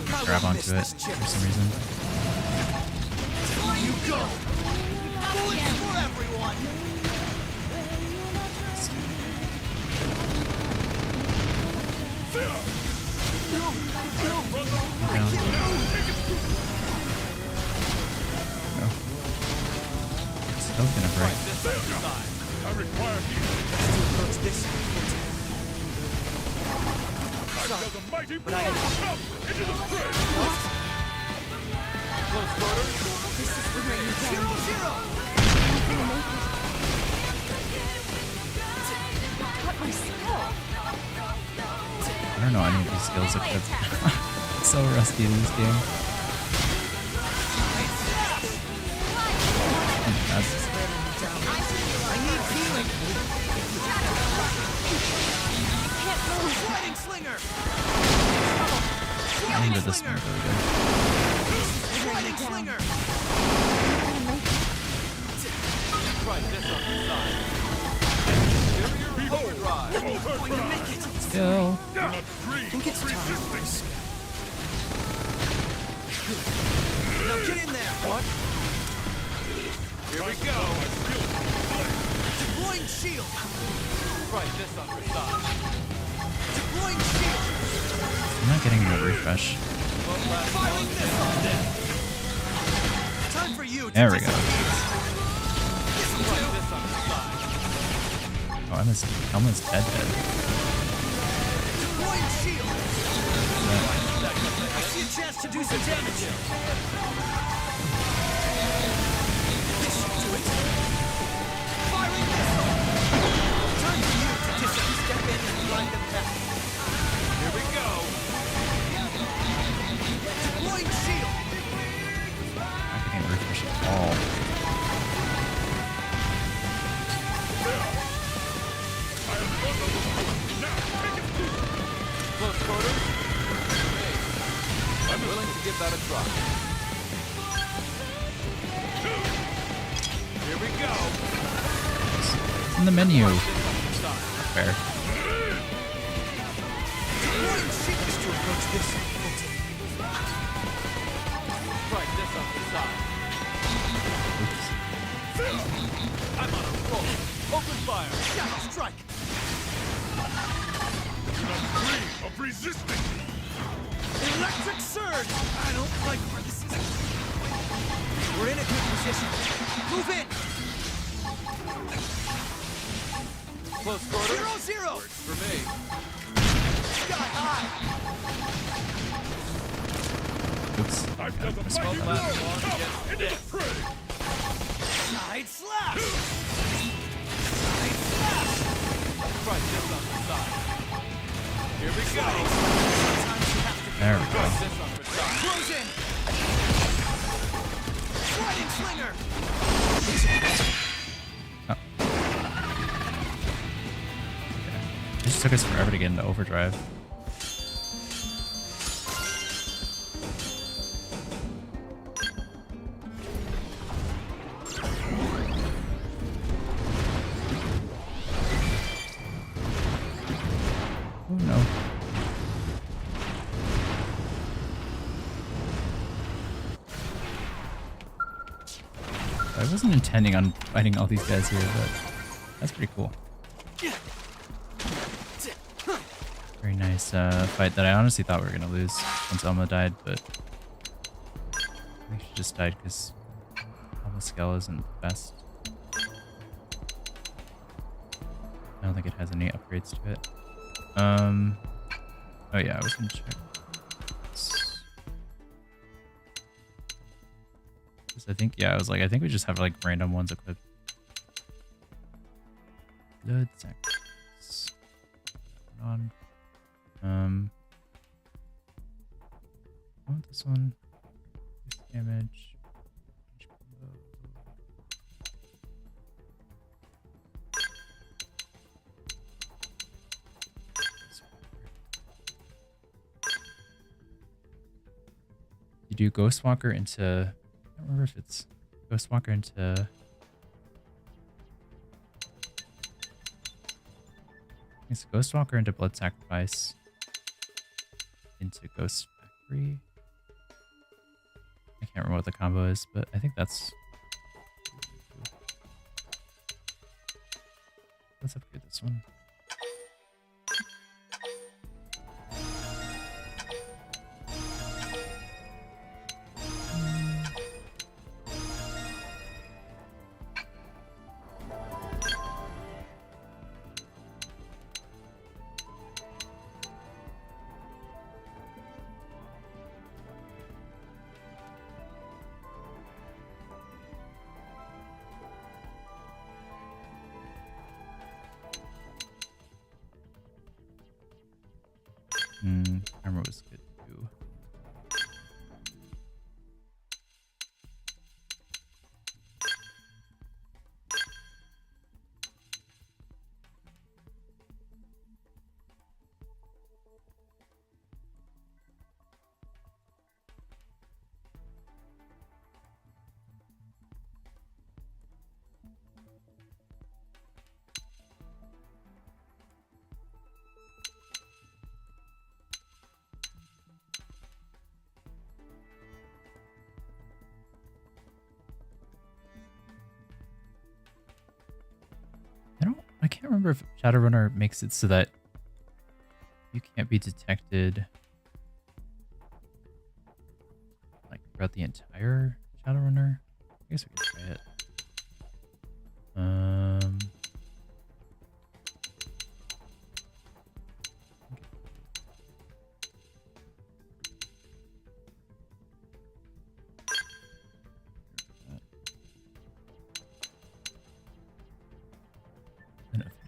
Can't I grab won't onto it miss this chip. for some reason. You go. Got the Bullets edge. for everyone. Down. No. Still gonna break. This other side. I require healing. Approach this. I feel the mighty But I- blow. Up into the fray. Close quarters. Zero, zero. What my skill? I don't know any of these skills except so rusty in this game. That's I need healing. Sliding slinger. I think that this one really good. Sliding slinger. Try this on the side. Barrier overdrive. Going to make it. Still. Do not dream Think it's of time for resisting. this. Now get in there. What? Here we go. Deploying shield. Try this on the side. Deploying shield. I'm not getting the refresh. One last Firing one. missile. Time for you to There we go. This will Try do. this on the side. Oh, I'm almost dead. Deploying shield. I see a chance to do some damage. This should do it. Firing missile. Time for you to just step in and blind them back. Here we go. Deploying shield. I can't refresh at all. Close quarters. Hey, I'm willing to give that a try. Here we go. It's in the menu. This on the side. Fair. Deploying shield is to approach this. Try this on the side. Oops. I'm on a roll. Open fire. Shadow strike. Do not dream of resisting. Electric surge. I don't like where this is. We're in a good position. Move in. Close quarters. 0-0. For me. Sky high. Oops. I've done the Missed mighty one. blow. Last one Up gets into the fray. Side slash. Side slash. Try this on the side. Here we go. Sometimes you have to There we Try go. this on the side. close in. Sliding slinger. It just took us forever to get into overdrive. Oh no. I wasn't intending on fighting all these guys here, but that's pretty cool. Very nice fight that I honestly thought we were going to lose once Elma died, but I think she just died because Alma Skell isn't the best. I don't think it has any upgrades to it. Oh yeah, I was gonna check. 'Cause I think, yeah, I was like, I think we just have like random ones equipped. Blood sacrifice. On. I want this one. This damage. You do Ghostwalker into. I don't remember if it's Ghostwalker into. It's Ghostwalker into Blood Sacrifice into Ghost Factory. I can't remember what the combo is, but I think that's. Let's upgrade this one. Armor was good too. I can't remember if Shadowrunner makes it so that you can't be detected like throughout the entire Shadowrunner. I guess we can try it.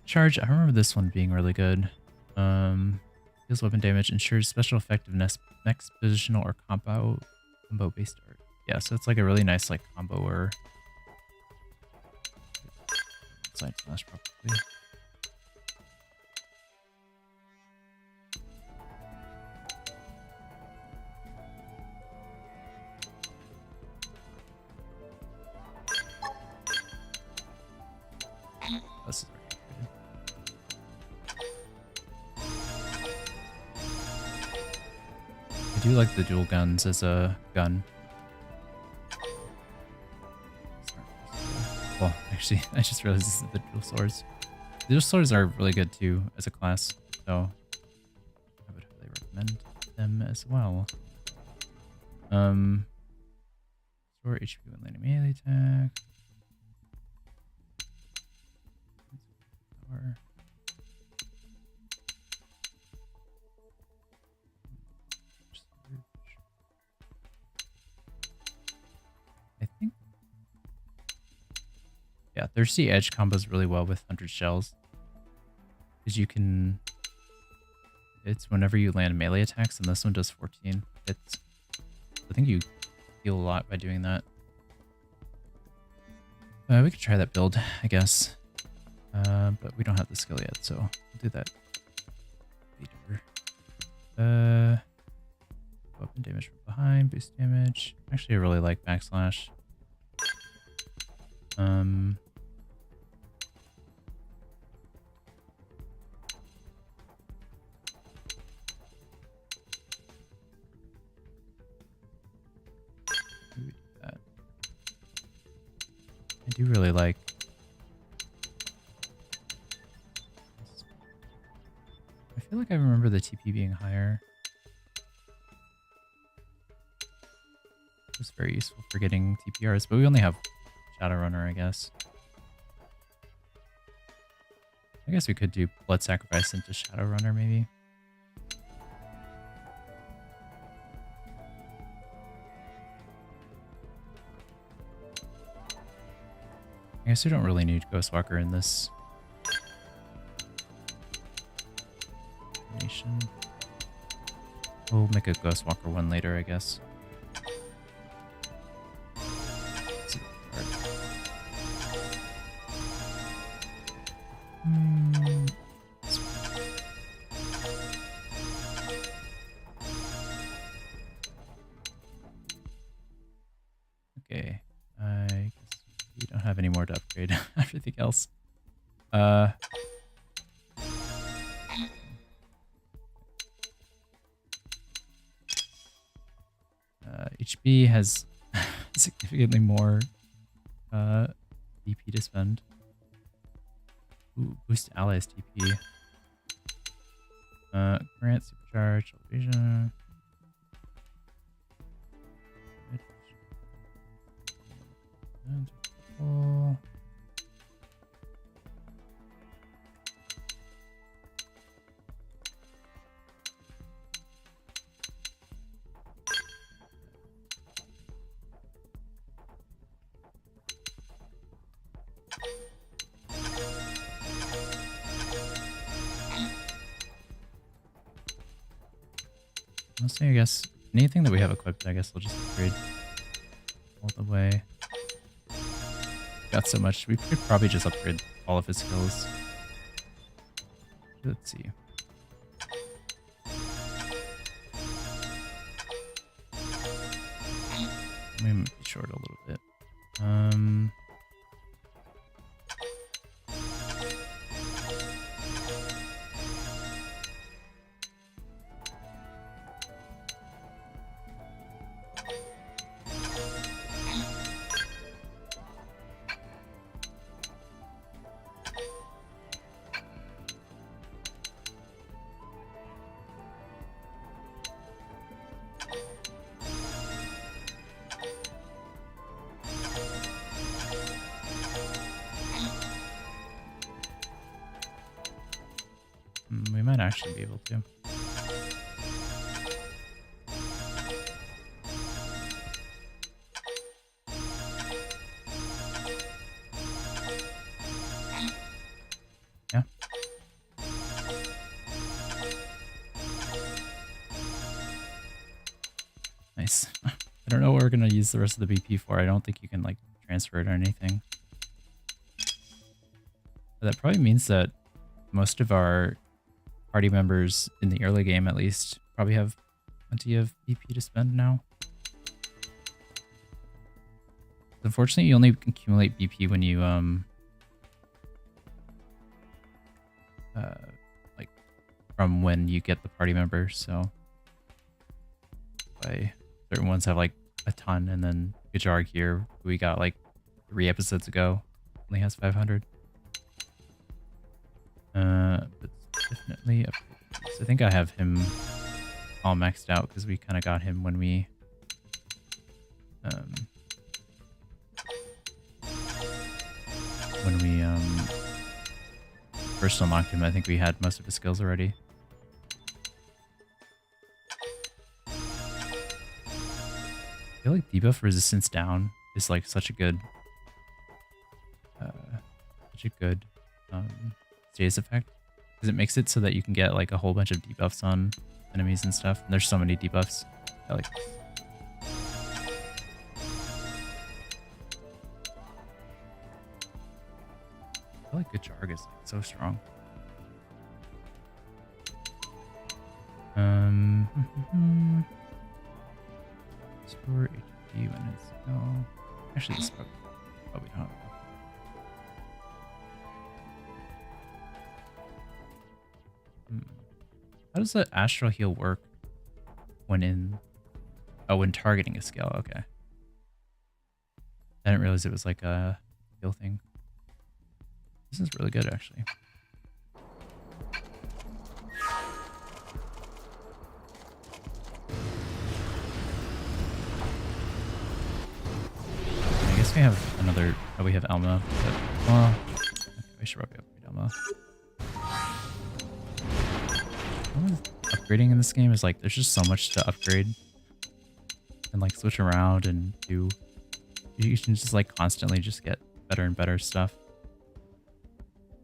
Charge. I remember this one being really good. Deals weapon damage, ensures special effectiveness, next positional or combo based art. Yeah, so it's like a really nice like combo or side flash probably. This is I do like the dual guns as a gun. Well, actually, I just realized this is the dual swords. The dual swords are really good too as a class, so I would highly recommend them as well. Restore HP when landing melee attack. Power. I think, yeah, Thirsty Edge combos really well with 100 shells. Because you can, it's whenever you land melee attacks, and this one does 14 hits. I think you heal a lot by doing that. We could try that build, I guess. But we don't have the skill yet, so we'll do that later. Weapon damage from behind, boost damage. Actually, I really like backslash. We do that. I do really like. I feel like I remember the TP being higher. It's very useful for getting TPRs, but we only have Shadowrunner, I guess. I guess we could do Blood Sacrifice into Shadowrunner, maybe. I guess we don't really need Ghostwalker in this nation. We'll make a Ghostwalker one later, I guess. Okay, I guess we don't have any more to upgrade everything else. HB has significantly more DP to spend. Ooh, boost allies TP. Grant supercharge, elevation. And honestly, I guess anything that we have equipped, I guess we'll just upgrade all the way. Got so much, we could probably just upgrade all of his skills. Let's see. We might be short a little bit. We might actually be able to. Yeah. Nice. I don't know what we're going to use the rest of the BP for. I don't think you can like transfer it or anything. But that probably means that most of our party members in the early game, at least, probably have plenty of BP to spend now. Unfortunately, you only accumulate BP when you like from when you get the party member. So, certain ones have like a ton, and then Gajarg here, who we got like 3 episodes ago, only has 500. But definitely up. So I think I have him all maxed out because we kind of got him when we first unlocked him. I think we had most of his skills already. I feel like debuff resistance down is like such a good status effect, because it makes it so that you can get like a whole bunch of debuffs on enemies and stuff. And there's so many debuffs. I like this. I feel like Gajarg is like so strong. Store HP when it's actually this probably not. How does the astral heal work when when targeting a skill? Okay. I didn't realize it was like a heal thing. This is really good, actually. I guess we have another... Oh, we have Elma. But, well, okay, we should probably upgrade Elma. upgrading in this game is like there's just so much to upgrade and like switch around and do. You can just like constantly just get better and better stuff.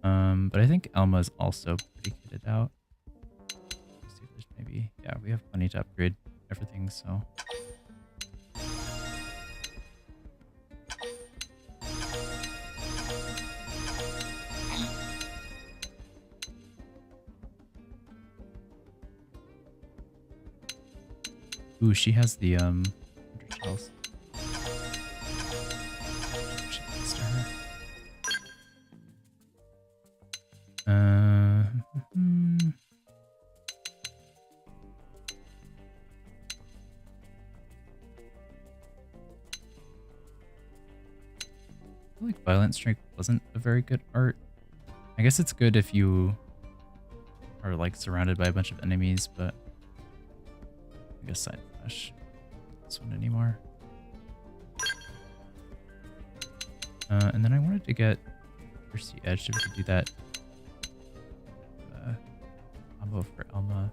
But I think Elma is also pretty kitted out. Let's see if there's maybe, yeah, we have plenty to upgrade everything, so. Ooh, she has the Wonder Shells. She needs to her. I feel like Violent Strike wasn't a very good art. I guess it's good if you are like surrounded by a bunch of enemies, but I guess side flash this one anymore. And then I wanted to get Thirsty Edge if we could do that combo for Elma.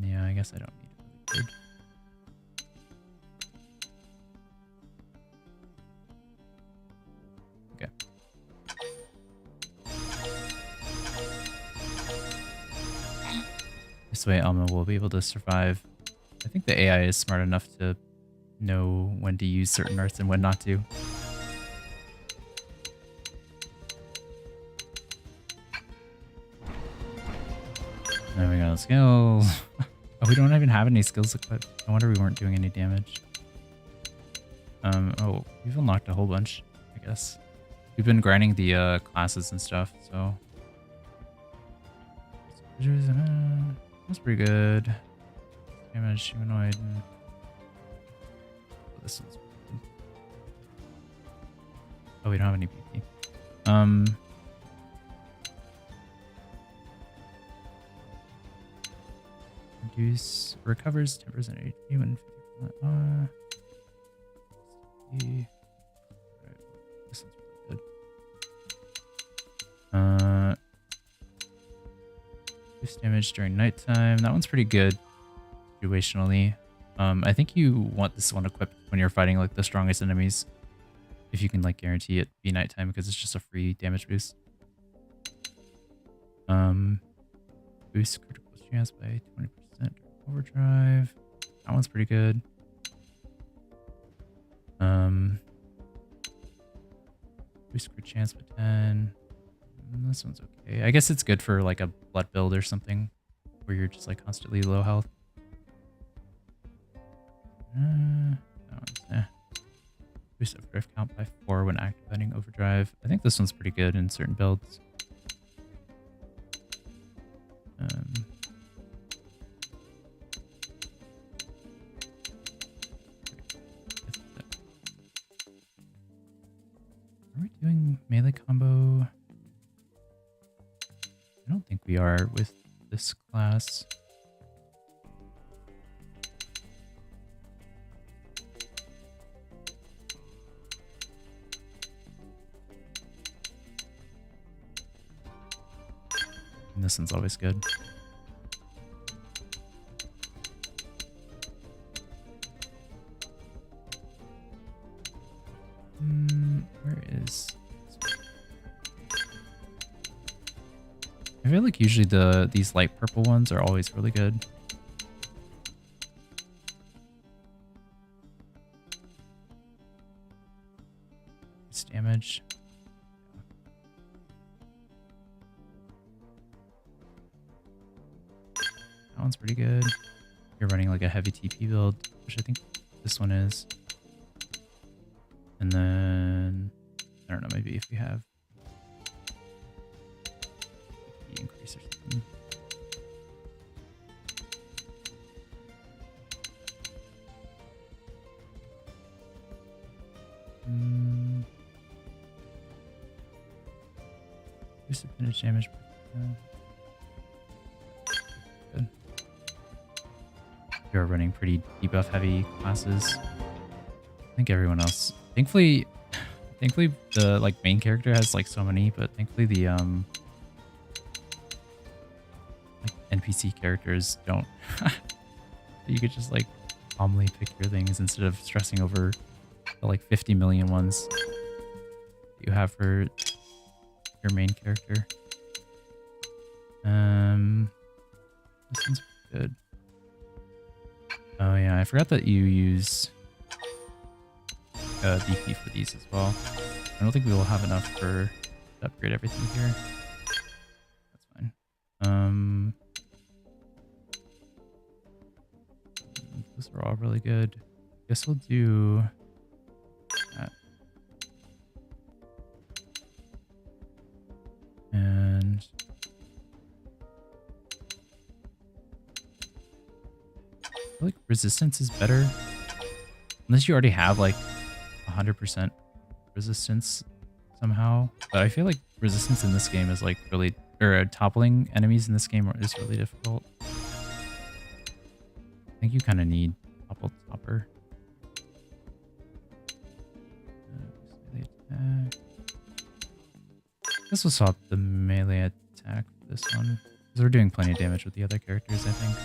Yeah, I guess I don't need really good. Okay. This way Elma will be able to survive. I think the AI is smart enough to know when to use certain arts and when not to. There we go, skills. Oh, we don't even have any skills equipped. No wonder we weren't doing any damage. Oh, we've unlocked a whole bunch, I guess. We've been grinding the classes and stuff, so. That's pretty good. Damage, humanoid. Oh, this one's pretty good. Oh, we don't have any PP. Reduce, recovers 10% HP when 50%. This one's really good. Boost damage during nighttime. That one's pretty good situationally. I think you want this one equipped when you're fighting like the strongest enemies. If you can like guarantee it be nighttime because it's just a free damage boost. Boost critical chance by 20% overdrive. That one's pretty good. Boost crit chance by 10. This one's okay. I guess it's good for like a blood build or something where you're just like constantly low health. That one's boost overdrive count by 4 when activating overdrive. I think this one's pretty good in certain builds. Are we doing melee combo? I don't think we are with this class. And this one's always good. Where is... I feel like usually these light purple ones are always really good. It's damage. That one's pretty good. You're running like a heavy TP build, which I think this one is. And then I don't know, maybe if we have increase or something. Boost percentage damage. Good. You're running pretty debuff heavy classes. I think everyone else. Thankfully the like main character has like so many, but thankfully the NPC characters don't. You could just like calmly pick your things instead of stressing over the like 50 million ones you have for your main character. This one's good. Oh yeah, I forgot that you use VP for these as well. I don't think we will have enough to upgrade everything here. That's fine. Those are all really good. Guess we'll do that. And I feel like resistance is better. Unless you already have like 100% resistance somehow. But I feel like resistance in this game is like really, or toppling enemies in this game is really difficult. I think you kind of need topple topper. Melee attack. This will swap the melee attack for this one. Because we're doing plenty of damage with the other characters, I think.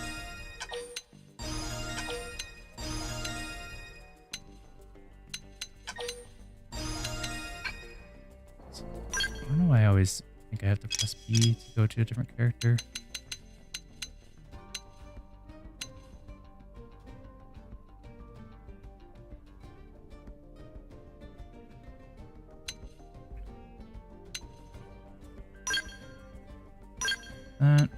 I don't know why I always think I have to press B to go to a different character. That.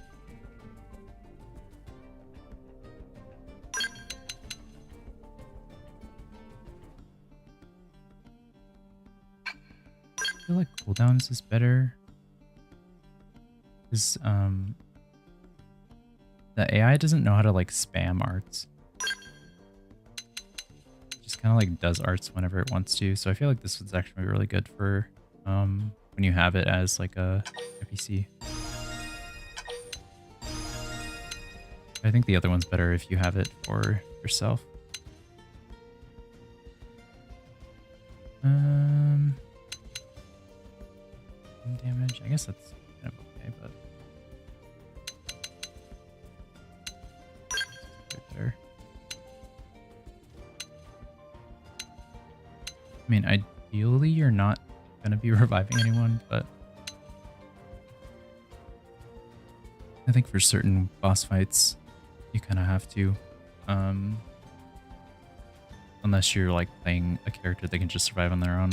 I feel like cooldowns is better. Because the AI doesn't know how to like spam arts. It just kind of like does arts whenever it wants to. So I feel like this one's actually really good for when you have it as like a NPC. I think the other one's better if you have it for yourself. Damage. I guess that's kind of okay, but better. I mean, ideally, you're not gonna be reviving anyone, but I think for certain boss fights, you kind of have to, unless you're like playing a character that can just survive on their own.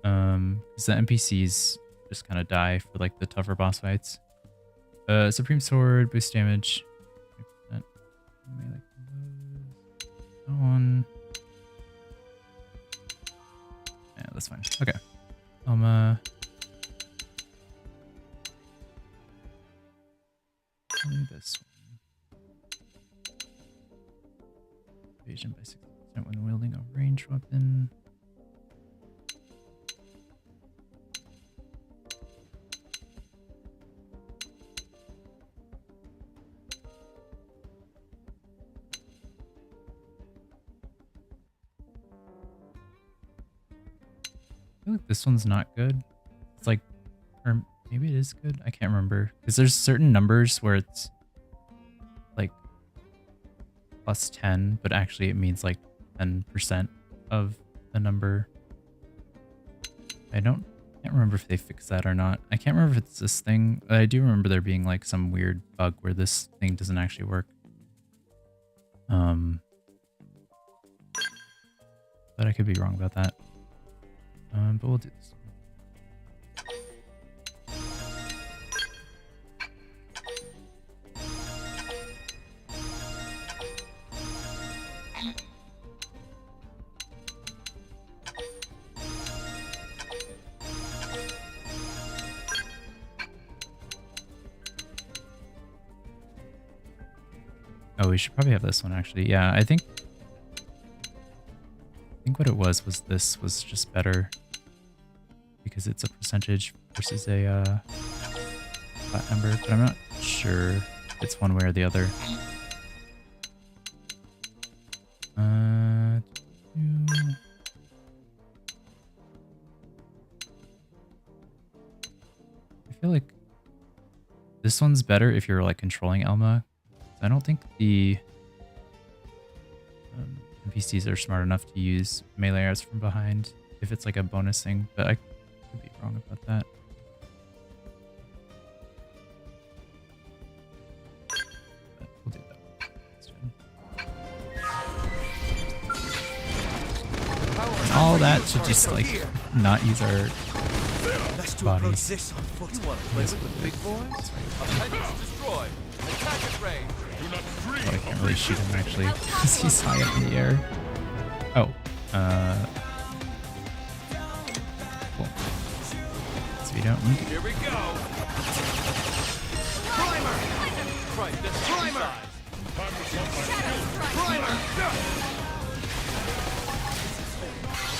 Because the NPCs just kind of die for like the tougher boss fights. Supreme Sword, boost damage. 20%. Melee combos. That one. Yeah, that's fine. Okay. Only this one. Evasion by 60% when wielding a ranged weapon. I feel like this one's not good. It's like, or maybe it is good. I can't remember. Because there's certain numbers where it's like plus 10, but actually it means like 10% of the number. I can't remember if they fixed that or not. I can't remember if it's this thing. But I do remember there being like some weird bug where this thing doesn't actually work. But I could be wrong about that. But we'll do this. Oh, we should probably have this one actually. Yeah, I think what it was this was just better because it's a percentage versus a flat number, but I'm not sure if it's one way or the other. I feel like This one's better if you're like controlling Elma. I don't think the NPCs are smart enough to use melee arrows from behind if it's like a bonus thing, but I could be wrong about that. But we'll do that instead. And all that to just like not use our bodies. This on foot. You want to play with the big boys? Appendix destroyed. Attack at range. Do not dream Oh, I can't really shoot him actually because he's high up in the air. Oh, cool. So we don't need to. Here we go. Primer! Right, this Primer! side. time to show my Shadow strike! Primer!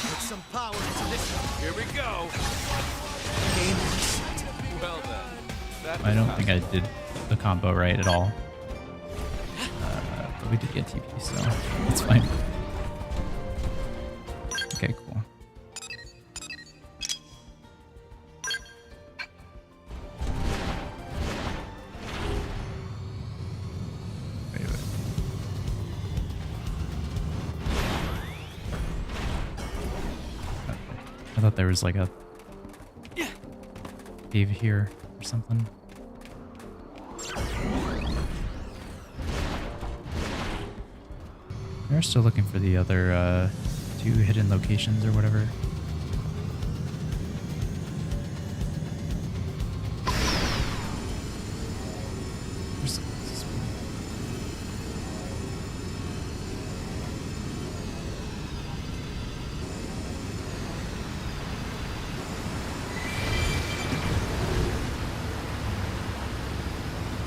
Put some power into this one. Here we go. Game reset. Well then. That I was don't think I did the combo right at all. But we did get TP, so it's fine. Okay, cool. Wait. I thought there was like a cave here or something. We're still looking for the other 2 hidden locations or whatever. Where's this one?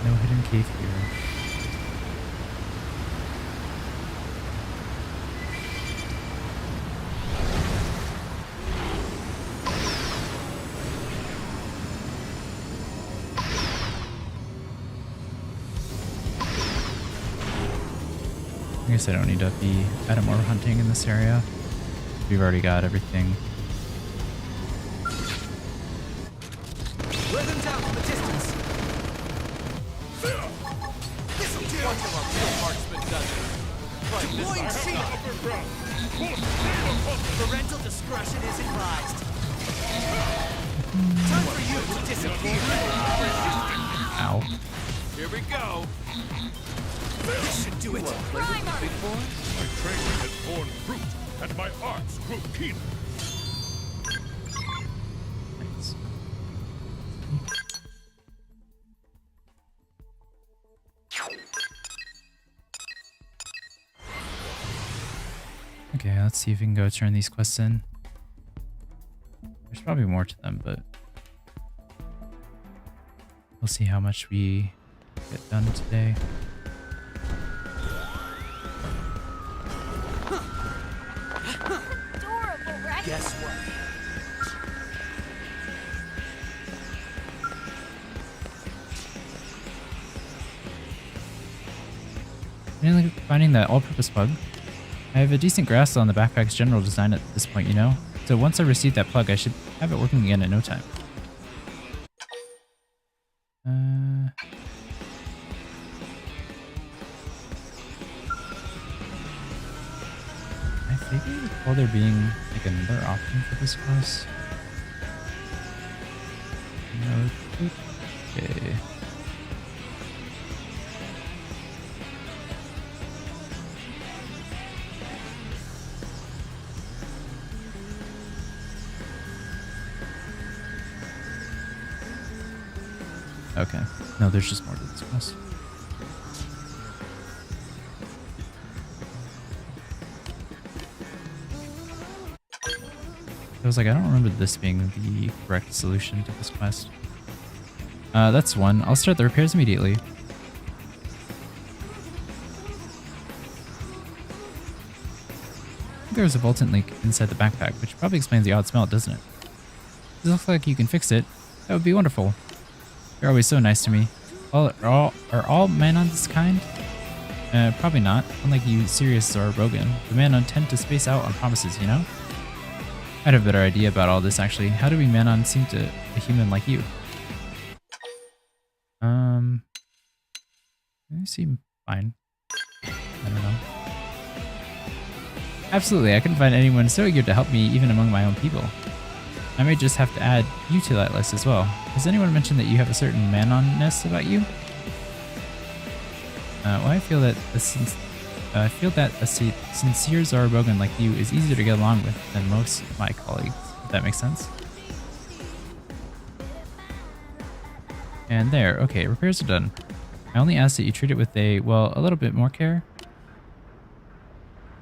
No hidden cave here. I guess I don't need to be adding more hunting in this area. We've already got everything. Wear them down from a distance. This'll do. Watch how our real marksman does it. Right, this Deploying side. shield. upper ground. Full sail Parental discretion is advised. Time for you to disappear. Ow. Here we go. This should do it. Primer! Big boy. My training has borne fruit, and my arts grow keener. Nice. Okay, let's see if we can go turn these quests in. There's probably more to them, but we'll see how much we get done today. Adorable, right? Guess what? Finally finding that all-purpose plug. I have a decent grasp on the backpack's general design at this point, you know? So once I receive that plug, I should have it working again in no time. I figured recall there being like another option for this quest. No, okay. Okay. No, there's just more to this quest. I was like, I don't remember this being the correct solution to this quest. That's one. I'll start the repairs immediately. I think there was a Voltant leak inside the backpack, which probably explains the odd smell, doesn't it? Does it look like you can fix it? That would be wonderful. You're always so nice to me. Are all men on this kind? Probably not. Unlike you, Sirius or Rogan. The Manon tend to space out on promises, you know? I'd have a better idea about all this, actually. How do we Manon seem to a human like you? They seem fine. I don't know. Absolutely, I couldn't find anyone so eager to help me even among my own people. I may just have to add you to that list as well. Has anyone mentioned that you have a certain man-on-ness about you? Well, I feel that a sincere Zorobogan like you is easier to get along with than most of my colleagues, if that makes sense. And there, okay, repairs are done. I only ask that you treat it with a little bit more care.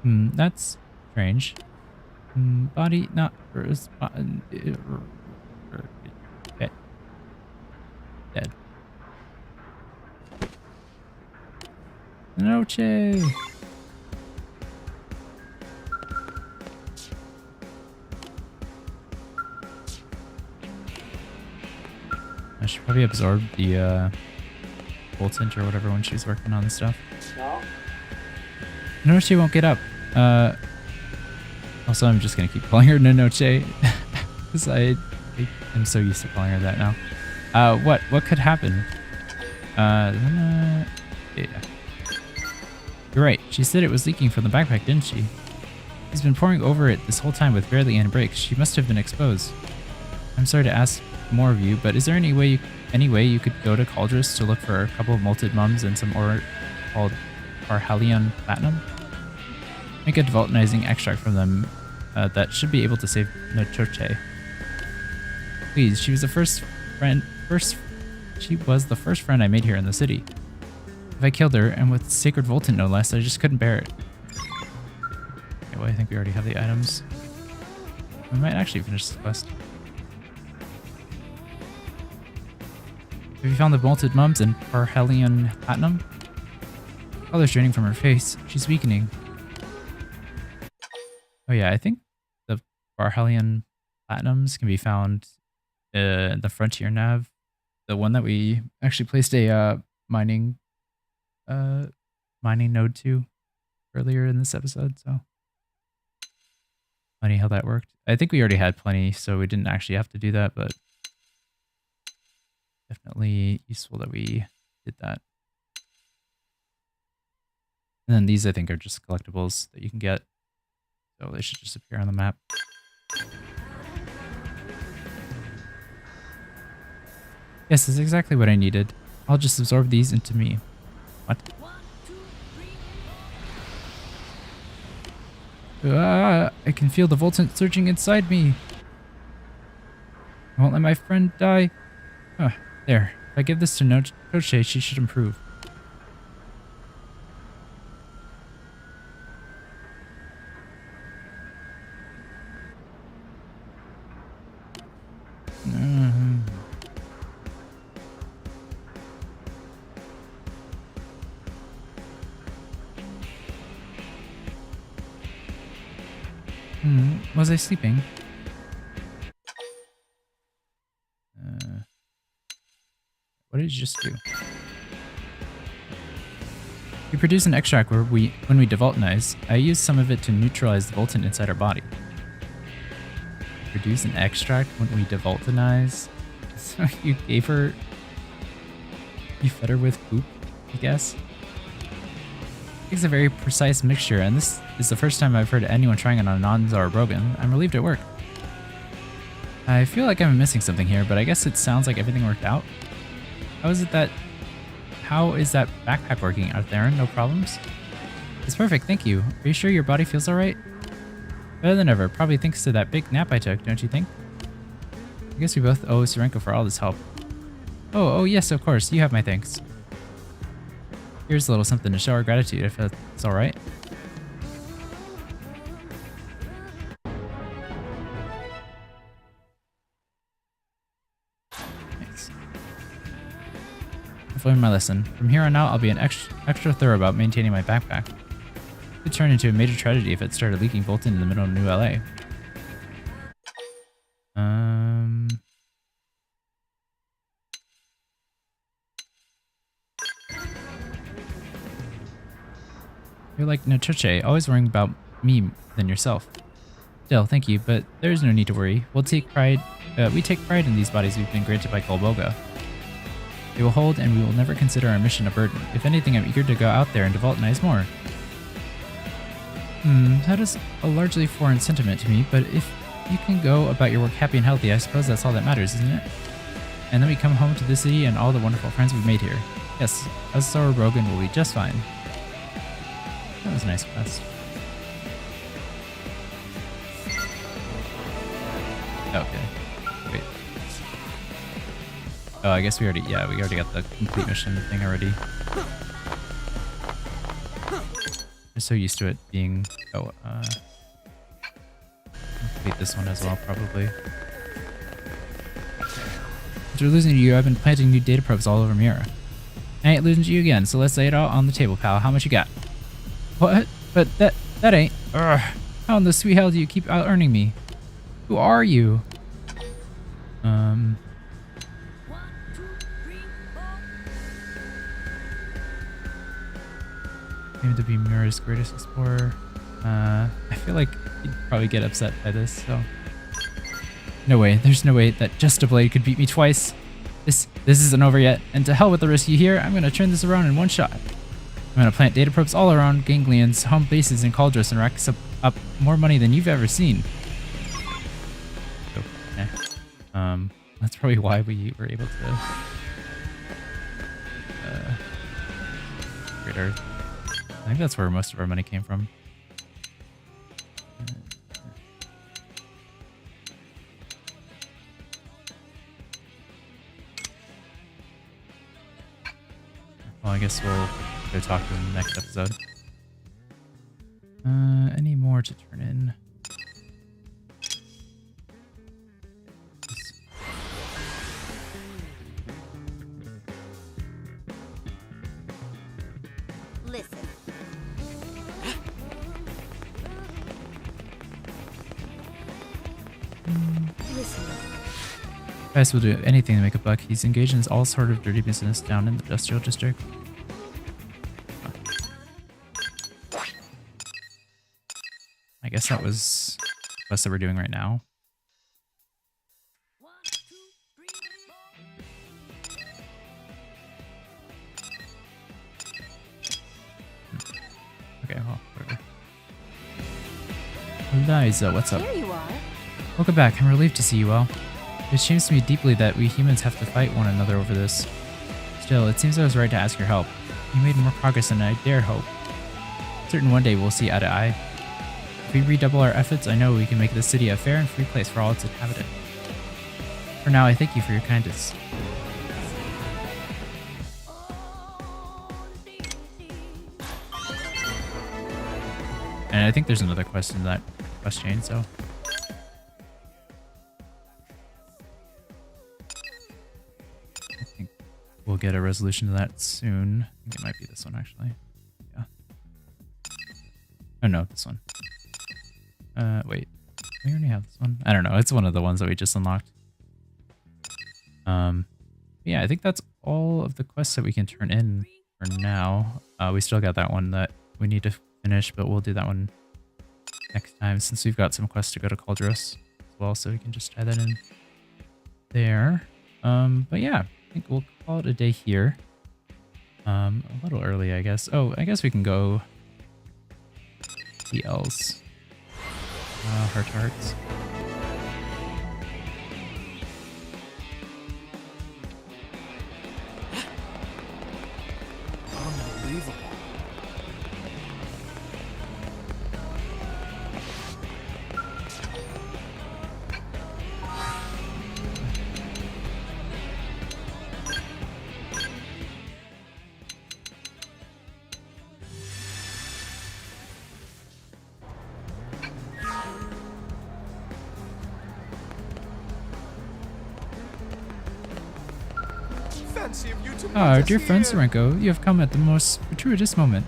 That's strange. Body not dead. Noche. I should probably absorb the Voltant or whatever when she's working on the stuff. No, she won't get up. Also, I'm just gonna keep calling her Noche because I am so used to calling her that now. What could happen? Yeah. You're right. She said it was leaking from the backpack, didn't she? She's been pouring over it this whole time with barely any breaks. She must have been exposed. I'm sorry to ask more of you, but is there any way you could go to Cauldrus to look for a couple of molted mums and some ore called Parhelion Platinum? Make a Voltanizing extract from them that should be able to save Nochoche. Please, she was the first friend I made here in the city. If I killed her, and with Sacred Voltant no less, I just couldn't bear it. Okay, well, I think we already have the items. We might actually finish this quest. Have you found the Molted Mums and Parhelion Platinum? Color's draining from her face. She's weakening. Oh yeah, I think the Parhelion Platinums can be found in the Frontier Nav. The one that we actually placed a mining node to earlier in this episode, so funny how that worked. I think we already had plenty, so we didn't actually have to do that, but definitely useful that we did that. And then these I think are just collectibles that you can get, so they should just appear on the map. Yes, that's exactly what I needed. I'll just absorb these into me. What? I can feel the Voltant surging inside me. I won't let my friend die. There. If I give this to Noche, she should improve. Was I sleeping? What did you just do? We produce an extract when we devoltanize. I use some of it to neutralize the Voltant inside our body. Produce an extract when we devoltanize? So you fed her with poop, I guess? It's a very precise mixture, and this is the first time I've heard anyone trying it on a non-Zorobogan. I'm relieved it worked. I feel like I'm missing something here, but I guess it sounds like everything worked out. How is that backpack working out there? No problems? It's perfect, thank you. Are you sure your body feels alright? Better than ever, probably thanks to that big nap I took, don't you think? I guess we both owe Serenko for all this help. Oh yes, of course, you have my thanks. Here's a little something to show our gratitude, if it's alright. Nice. I've learned my lesson. From here on out, I'll be an extra thorough about maintaining my backpack. It could turn into a major tragedy if it started leaking Voltant in the middle of New LA. You're like Nochoche, always worrying about me than yourself. Still, thank you, but there's no need to worry. We take pride in these bodies we've been granted by Kolboga. They will hold, and we will never consider our mission a burden. If anything, I'm eager to go out there and devulcanize more. That is a largely foreign sentiment to me, but if you can go about your work happy and healthy, I suppose that's all that matters, isn't it? And then we come home to the city and all the wonderful friends we've made here. Yes, Azor Rogan will be just fine. That was a nice quest. Okay. Wait. Oh, I guess we already got the complete mission thing already. I'm so used to it being... Oh, I'll complete this one as well, probably. After losing to you, I've been planting new data probes all over Mira. I ain't losing to you again, so let's lay it all on the table, pal. How much you got? What? But that ain't... Ugh. How in the sweet hell do you keep out-earning me? Who are you? Maybe to be Mira's greatest explorer. I feel like he'd probably get upset by this, so... No way, there's no way that just a blade could beat me twice. This isn't over yet, and to hell with the risk you hear, I'm gonna turn this around in one shot. I'm gonna plant data probes all around Ganglion's home bases in Cauldros and rack up more money than you've ever seen. Okay. That's probably why we were able to... Great Earth. I think that's where most of our money came from. Well, I guess we'll go talk to them in the next episode. Any more to turn in? Listen. Listen. Guys will do anything to make a buck. He's engaged in all sort of dirty business down in the industrial district. I guess that was the quest that we're doing right now. Okay, well, whatever. Eliza, what's up? Here you are. Welcome back. I'm relieved to see you well. It shames me deeply that we humans have to fight one another over this. Still, it seems I was right to ask your help. You made more progress than I dared hope. Certain one day we'll see eye to eye. If we redouble our efforts, I know we can make the city a fair and free place for all its inhabitants. For now, I thank you for your kindness. And I think there's another quest in that quest chain, so... I think we'll get a resolution to that soon. I think it might be this one, actually. Yeah. Oh, no, this one. Wait. We already have this one? I don't know. It's one of the ones that we just unlocked. Yeah, I think that's all of the quests that we can turn in for now. We still got that one that we need to finish, but we'll do that one next time since we've got some quests to go to Cauldros as well, so we can just tie that in there. But yeah, I think we'll call it a day here. A little early, I guess. Oh, I guess we can go TLs. Heart to hearts. Unbelievable. Ah, dear friend Sorenko, you have come at the most fortuitous moment.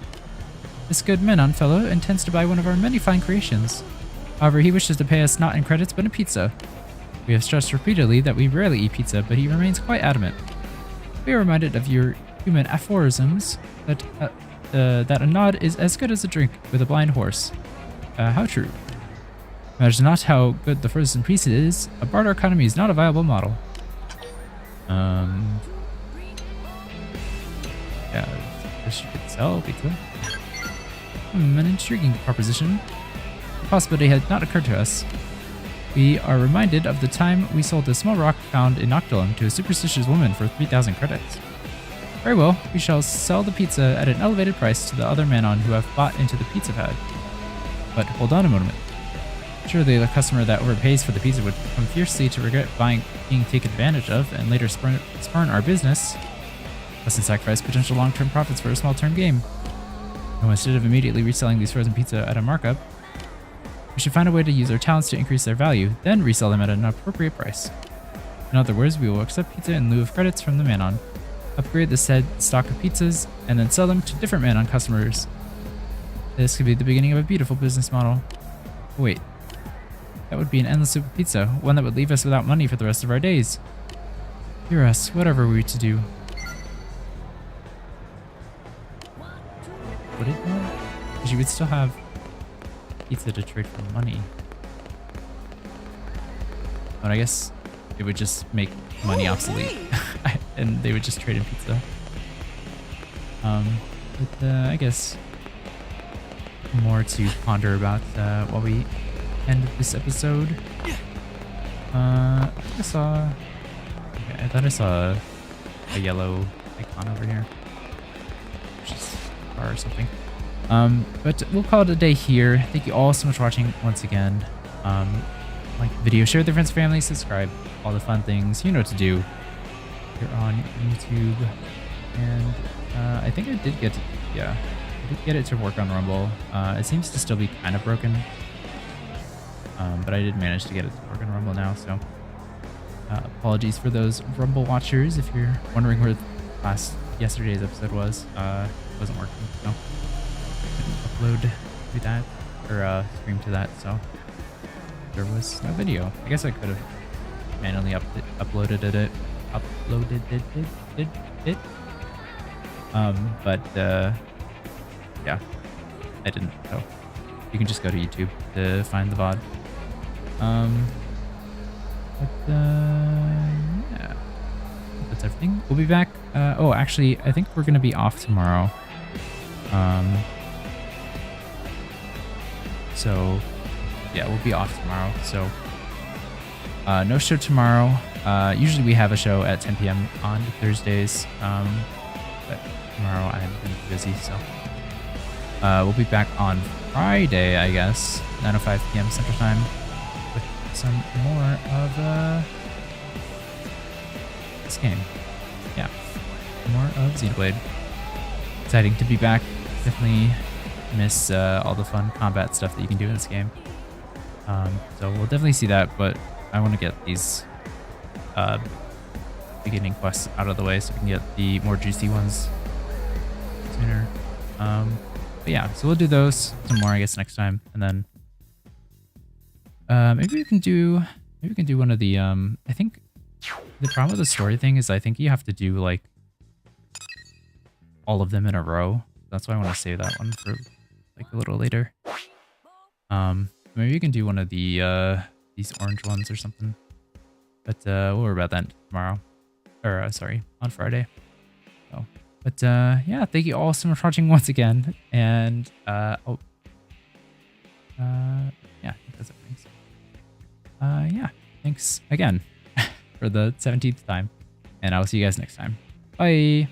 This good Menon fellow intends to buy one of our many fine creations. However, he wishes to pay us not in credits but in pizza. We have stressed repeatedly that we rarely eat pizza, but he remains quite adamant. We are reminded of your human aphorisms that a nod is as good as a drink with a blind horse. How true. Matters not how good the frozen pizza is, a barter economy is not a viable model. Yeah, first you could sell pizza. An intriguing proposition. The possibility had not occurred to us. We are reminded of the time we sold a small rock found in Noctilum to a superstitious woman for 3,000 credits. Very well, we shall sell the pizza at an elevated price to the other Manon who have bought into the pizza pad. But hold on a moment. Surely the customer that overpays for the pizza would come fiercely to regret being taken advantage of and later spurn our business. Mustn't sacrifice potential long-term profits for a small-term game. No, instead of immediately reselling these frozen pizza at a markup, we should find a way to use our talents to increase their value, then resell them at an appropriate price. In other words, we will accept pizza in lieu of credits from the Manon, upgrade the said stock of pizzas, and then sell them to different Manon customers. This could be the beginning of a beautiful business model. Wait. That would be an endless soup of pizza, one that would leave us without money for the rest of our days. Hear us, whatever we to do. Would it though? Because you would still have pizza to trade for money. But I guess it would just make money obsolete. And they would just trade in pizza. But I guess more to ponder about while we end this episode. I think I saw... Okay, I thought I saw a yellow icon over here. Which is a car or something. But we'll call it a day here. Thank you all so much for watching once again. Like the video, share with your friends and family, subscribe, all the fun things you know what to do here on YouTube. And I think I did get it to work on Rumble. It seems to still be kind of broken. But I did manage to get it to work on Rumble now, so apologies for those Rumble watchers if you're wondering where yesterday's episode was. It wasn't working, so couldn't upload to that or stream to that, so there was no video. I guess I could have manually uploaded it. But yeah, I didn't. So you can just go to YouTube to find the VOD. Yeah, that's everything. We'll be back. Oh, actually, I think we're gonna be off tomorrow. So yeah, we'll be off tomorrow. So no show tomorrow. Usually we have a show at 10 p.m. on Thursdays. But tomorrow I'm gonna be busy, so we'll be back on Friday, I guess, 9:05 p.m. Central Time, with some more of this game. Yeah, more of Xenoblade. Exciting to be back. Definitely miss all the fun combat stuff that you can do in this game. So we'll definitely see that, but I want to get these beginning quests out of the way so we can get the more juicy ones sooner. But yeah, so we'll do those some more, I guess, next time, and then maybe we can do one of the I think the problem with the story thing is I think you have to do like all of them in a row. That's why I want to save that one for like a little later. Maybe you can do one of the these orange ones or something. But we'll worry about that tomorrow, or sorry, on Friday. So, but yeah, thank you all so much for watching once again, and yeah, I think that's everything. So, yeah, thanks again for the 17th time, and I'll see you guys next time. Bye.